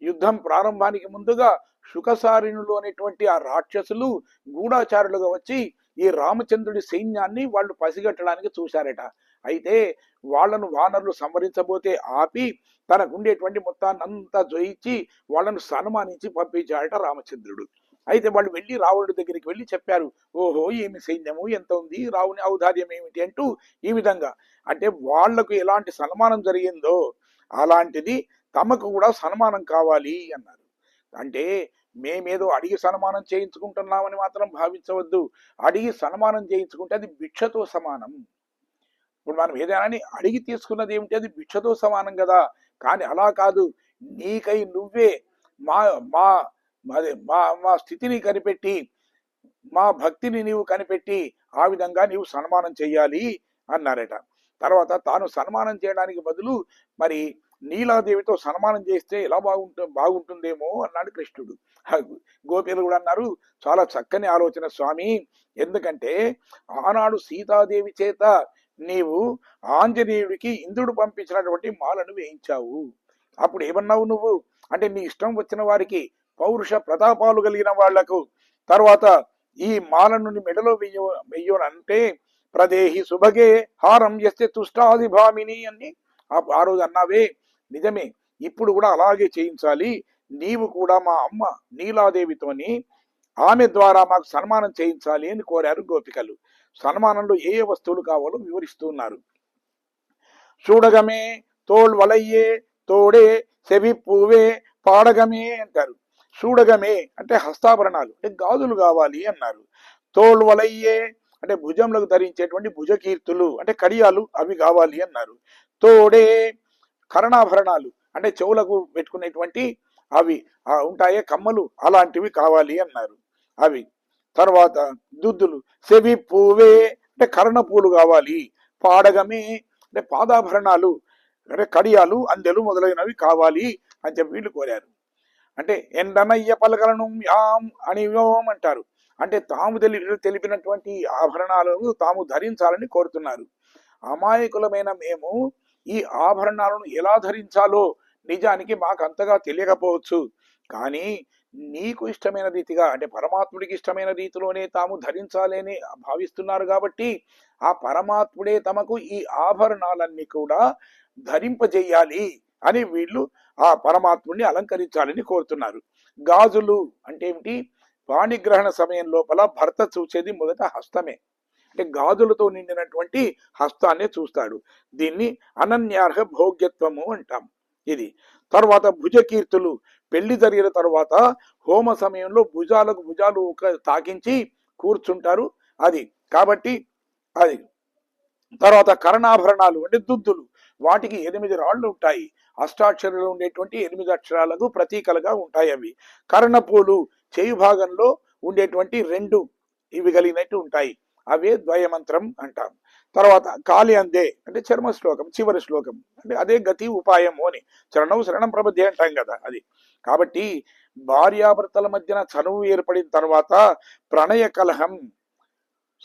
యుద్ధం ప్రారంభానికి ముందుగా శుకసారిణులు అనేటువంటి ఆ రాక్షసులు గూఢాచారులుగా వచ్చి ఈ రామచంద్రుడి సైన్యాన్ని వాళ్ళు పసిగట్టడానికి చూశారట. అయితే వాళ్లను వానరులు సంవరించబోతే ఆపి తనకుండేటువంటి మొత్తాన్ని అంతా జయించి వాళ్ళను సన్మానించి పంపించాడట రామచంద్రుడు. అయితే వాళ్ళు వెళ్ళి రావణుడి దగ్గరికి వెళ్ళి చెప్పారు, ఓహో ఏమి సైన్యము, ఎంత ఉంది, రావుని ఔదార్యం ఏమిటి అంటూ. ఈ విధంగా అంటే వాళ్లకు ఎలాంటి సన్మానం జరిగిందో అలాంటిది తమకు కూడా సన్మానం కావాలి అన్నారు. అంటే మేమేదో అడిగి సన్మానం చేయించుకుంటున్నామని మాత్రం భావించవద్దు. అడిగి సన్మానం చేయించుకుంటే అది భిక్షతో సమానం. ఇప్పుడు మనం ఏదైనా అడిగి తీసుకున్నది ఏమిటి, అది భిక్షతో సమానం కదా. కానీ అలా కాదు, నీకై నువ్వే మా మా మా స్థితిని కనిపెట్టి మా భక్తిని నీవు కనిపెట్టి ఆ విధంగా నీవు సన్మానం చెయ్యాలి అన్నారట. తర్వాత తాను సన్మానం చేయడానికి బదులు మరి నీలాదేవితో సన్మానం చేస్తే ఎలా బాగుంటుందేమో అన్నాడు కృష్ణుడు. గోపికలు కూడా అన్నారు, చాలా చక్కని ఆలోచన స్వామి, ఎందుకంటే ఆనాడు సీతాదేవి చేత నీవు ఆంజనేయుడికి ఇంద్రుడు పంపించినటువంటి మాలను వేయించావు. అప్పుడు ఏమన్నావు నువ్వు అంటే, నీ ఇష్టం వచ్చిన వారికి, పౌరుష ప్రతాపాలు కలిగిన వాళ్లకు తర్వాత ఈ మాలను మెడలో వెయ్యనంటే ప్రదేహి సుభగే హారం ఎస్తే తుష్టాది భామిని అని ఆ రోజు అన్నావే, నిజమే, ఇప్పుడు కూడా అలాగే చేయించాలి. నీవు కూడా మా అమ్మ నీలాదేవితోని ఆమె ద్వారా మాకు సన్మానం చేయించాలి అని కోరారు గోపికలు. సన్మానంలో ఏ ఏ వస్తువులు కావాలో వివరిస్తున్నారు. చూడగమే తోల్ వలయ్యే తోడే సెవి పూవే పాడగమే అంటారు. చూడగమే అంటే హస్తాభరణాలు, అంటే గాజులు కావాలి అన్నారు. తోల్ వలయ్యే అంటే భుజంలకు ధరించేటువంటి భుజకీర్తులు అంటే కడియాలు, అవి కావాలి అన్నారు. తోడే కరణాభరణాలు అంటే చెవులకు పెట్టుకునేటువంటి అవి ఉంటాయే కమ్మలు, అలాంటివి కావాలి అన్నారు అవి. తర్వాత దుద్దులు, సెవి పూవే అంటే కర్ణ పూలు కావాలి. పాడగమే అంటే పాదాభరణాలు అంటే కడియాలు, అందెలు మొదలైనవి కావాలి అని చెప్పి వీళ్ళు కోరారు. అంటే ఎండనయ్య పలకలను యాం అనియోం అంటారు. అంటే తాము తెలిపినటువంటి ఆభరణాలను తాము ధరించాలని కోరుతున్నారు. అమాయకులమైన మేము ఈ ఆభరణాలను ఎలా ధరించాలో నిజానికి మాకు అంతగా తెలియకపోవచ్చు, కానీ నీకు ఇష్టమైన రీతిగా అంటే పరమాత్ముడికి ఇష్టమైన రీతిలోనే తాము ధరించాలని భావిస్తున్నారు కాబట్టి ఆ పరమాత్ముడే తమకు ఈ ఆభరణాలన్నీ కూడా ధరింపజేయాలి అని వీళ్ళు ఆ పరమాత్ముడిని అలంకరించాలని కోరుతున్నారు. గాజులు అంటే ఏమిటి? పాణిగ్రహణ సమయం లోపల భర్త చూసేది మొదట హస్తమే, అంటే గాజులతో నిండినటువంటి హస్తాన్ని చూస్తాడు. దీన్ని అనన్యార్హ భోగ్యత్వము అంటాం. ఇది తర్వాత భుజకీర్తులు, పెళ్లి జరిగిన తర్వాత హోమ సమయంలో భుజాలకు భుజాలు తాకించి కూర్చుంటారు, అది కాబట్టి అది. తర్వాత కర్ణాభరణాలు అంటే దుద్దులు, వాటికి 8 రాళ్ళు ఉంటాయి. అష్టాక్షరాలు ఉండేటువంటి 8 అక్షరాలకు ప్రతీకలుగా ఉంటాయి అవి. కర్ణపూలు చేయి భాగంలో ఉండేటువంటి 2 ఇవి కలిగినట్టు ఉంటాయి, అవే ద్వయమంత్రం అంటాం. తర్వాత కాళి అందే అంటే చర్మ శ్లోకం, చివరి శ్లోకం, అంటే అదే గతి ఉపాయము అని, చరణం శరణం ప్రబద్ధి అంటాం కదా అది. కాబట్టి భార్యాభర్తల మధ్యన చనువు ఏర్పడిన తర్వాత ప్రణయ కలహం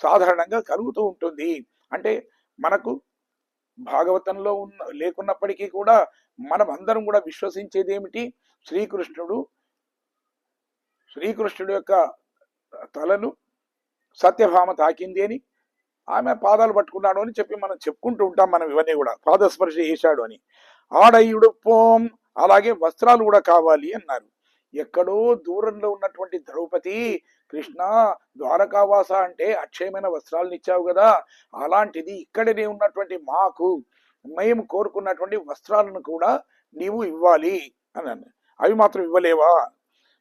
సాధారణంగా కలుగుతూ ఉంటుంది. అంటే మనకు భాగవతంలో లేకున్నప్పటికీ కూడా మనం అందరం కూడా విశ్వసించేది ఏమిటి? శ్రీకృష్ణుడు యొక్క తలను సత్యభామ తాకింది అని, ఆమె పాదాలు పట్టుకున్నాడు అని చెప్పి మనం చెప్పుకుంటూ ఉంటాం. మనం ఇవన్నీ కూడా పాదస్పర్శ చేశాడు అని. ఆడయుడు పోం, అలాగే వస్త్రాలు కూడా కావాలి అన్నారు. ఎక్కడో దూరంలో ఉన్నటువంటి ద్రౌపది, కృష్ణ ద్వారకావాస అంటే అక్షయమైన వస్త్రాలను ఇచ్చావు కదా, అలాంటిది ఇక్కడనే ఉన్నటువంటి మాకు మేము కోరుకున్నటువంటి వస్త్రాలను కూడా నీవు ఇవ్వాలి అని అన్న. అవి మాత్రం ఇవ్వలేవా?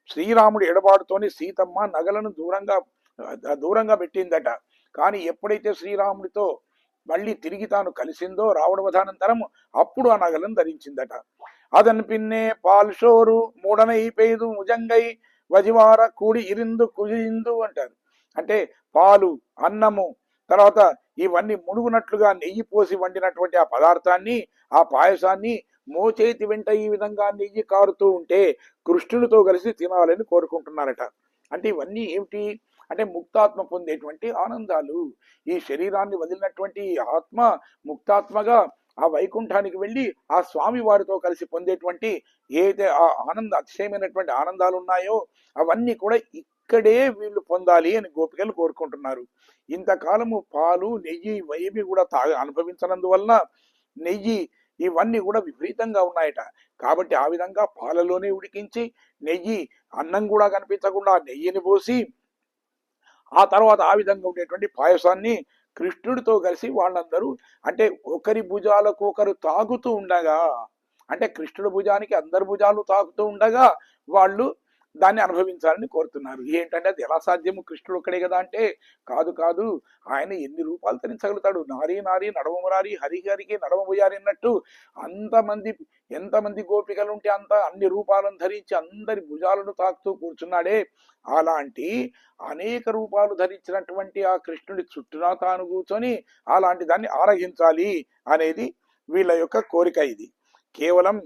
శ్రీరాముడు ఎడబాటుతోని సీతమ్మ నగలను దూరంగా పెట్టిందట. కానీ ఎప్పుడైతే శ్రీరాముడితో మళ్ళీ తిరిగి తాను కలిసిందో రావణవధానంతరం, అప్పుడు ఆ నగలను ధరించిందట. అదన్ పిన్నే పాల్షోరు మూడనై పేదు ముజంగై వజివార కూడి ఇరిందు కుజిందు అంటారు. అంటే పాలు, అన్నము, తర్వాత ఇవన్నీ మునుగునట్లుగా నెయ్యి పోసి వండినటువంటి ఆ పదార్థాన్ని, ఆ పాయసాన్ని మోచేతి వెంట ఈ విధంగా నెయ్యి కారుతూ ఉంటే కృష్ణునితో కలిసి తినాలని కోరుకుంటున్నారట. అంటే ఇవన్నీ ఏమిటి అంటే ముక్తాత్మ పొందేటువంటి ఆనందాలు. ఈ శరీరాన్ని వదిలినటువంటి ఆత్మ ముక్తాత్మగా ఆ వైకుంఠానికి వెళ్ళి ఆ స్వామి వారితో కలిసి పొందేటువంటి ఏదైతే ఆ అతిశయమైనటువంటి ఆనందాలు ఉన్నాయో అవన్నీ కూడా ఇక్కడే వీళ్ళు పొందాలి అని గోపికలు కోరుకుంటున్నారు. ఇంతకాలము పాలు, నెయ్యి ఇవేమి కూడా అనుభవించనందువలన నెయ్యి ఇవన్నీ కూడా విపరీతంగా ఉన్నాయట. కాబట్టి ఆ విధంగా పాలలోనే ఉడికించి నెయ్యి, అన్నం కూడా కనిపించకుండా నెయ్యిని పోసి ఆ తర్వాత ఆ విధంగా ఉండేటువంటి పాయసాన్ని కృష్ణుడితో కలిసి వాళ్ళందరూ అంటే ఒకరి భుజాలకు ఒకరు తాగుతూ ఉండగా, అంటే కృష్ణుడి భుజానికి అందరి భుజాలు తాకుతూ ఉండగా వాళ్ళు దాన్ని అనుభవించాలని కోరుతున్నారు. ఏంటంటే అది ఎలా సాధ్యము, కృష్ణుడు ఒక్కడే కదా అంటే, కాదు కాదు, ఆయన ఎన్ని రూపాలు ధరించగలుగుతాడు, నారీ నారీ నడవమురారి హరి హరికి నడవబోయారి అన్నట్టు అంతమంది, ఎంతమంది గోపికలు ఉంటే అంత అన్ని రూపాలను ధరించి అందరి భుజాలను తాకుతూ కూర్చున్నాడే, అలాంటి అనేక రూపాలు ధరించినటువంటి ఆ కృష్ణుడి చుట్టూనా తాను కూర్చొని అలాంటి దాన్ని ఆరగించాలి అనేది వీళ్ళ యొక్క కోరిక. ఇది కేవలం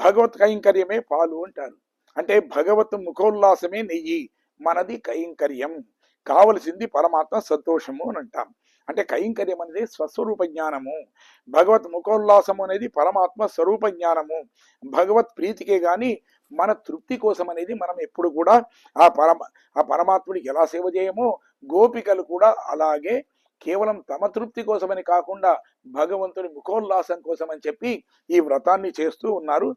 భగవత్ కైంకర్యమే పాలు అంటారు. అంటే భగవత్ ముఖోల్లాసమే నెయ్యి, మనది కైంకర్యం, కావలసింది పరమాత్మ సంతోషము అని అంటాం. అంటే కైంకర్యం అనేది స్వస్వరూప జ్ఞానము, భగవత్ ముఖోల్లాసము అనేది పరమాత్మ స్వరూప జ్ఞానము. భగవత్ ప్రీతికే గాని మన తృప్తి కోసం అనేది మనం ఎప్పుడు కూడా ఆ పరమాత్ముడికి ఎలా సేవ చేయమో గోపికలు కూడా అలాగే కేవలం తమ తృప్తి కోసమని కాకుండా భగవంతుని ముఖోల్లాసం కోసం అని చెప్పి ఈ వ్రతాన్ని చేస్తూ ఉన్నారు.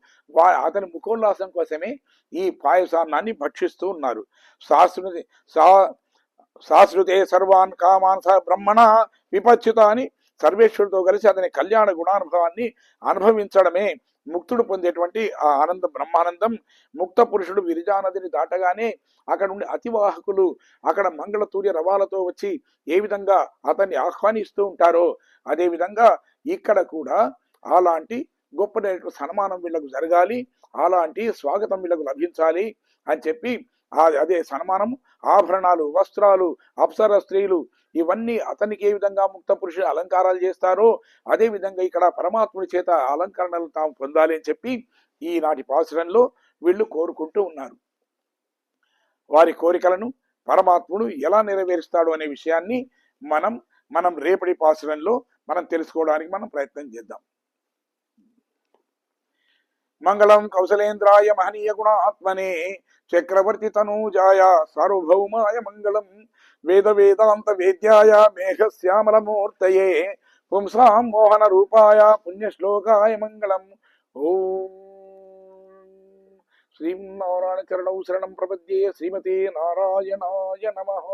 అతని ముఖోల్లాసం కోసమే ఈ పాయసాన్నాన్ని భక్షిస్తూ ఉన్నారు. శాస్త్రుని శాశ్రుతే సర్వాన్ కామాన్ బ్రహ్మణ విపచ్యుత అని సర్వేశ్వరుడితో కలిసి అతని కళ్యాణ గుణానుభవాన్ని అనుభవించడమే ముక్తుడు పొందేటువంటి ఆ ఆనందం, బ్రహ్మానందం. ముక్త పురుషుడు విరిజా నదిని దాటగానే అక్కడ ఉండే అతివాహకులు అక్కడ మంగళతూర్య రవాలతో వచ్చి ఏ విధంగా అతన్ని ఆహ్వానిస్తూ ఉంటారో అదే విధంగా ఇక్కడ కూడా అలాంటి గొప్ప సన్మానం వీళ్ళకు జరగాలి, అలాంటి స్వాగతం వీళ్ళకు లభించాలి అని చెప్పి అదే సన్మానం, ఆభరణాలు, వస్త్రాలు, అప్సర స్త్రీలు ఇవన్నీ అతనికి ఏ విధంగా ముక్త పురుషుడు అలంకారాలు చేస్తారో అదే విధంగా ఇక్కడ పరమాత్ముడి చేత అలంకరణలు తాము పొందాలి అని చెప్పి ఈనాటి పాసురంలో వీళ్ళు కోరుకుంటూ ఉన్నారు. వారి కోరికలను పరమాత్ముడు ఎలా నెరవేరుస్తాడు అనే విషయాన్ని మనం రేపటి పాసురంలో మనం తెలుసుకోవడానికి మనం ప్రయత్నం చేద్దాం. మంగళం కౌసలేంద్రాయ మహనీయ గుణాత్మనే చక్రవర్తి తనూజాయ సార్వభౌమాయ మంగళం వేద వేదాంత వేద్యాయ మేఘశ్యామలమూర్తయే పుంసాం మోహన రూపాయ పుణ్యశ్లోకాయ మంగళం. ఓం శ్రీం నారాయణ చరణౌ శరణం ప్రపద్యే. శ్రీమతే నారాయణాయ నమః.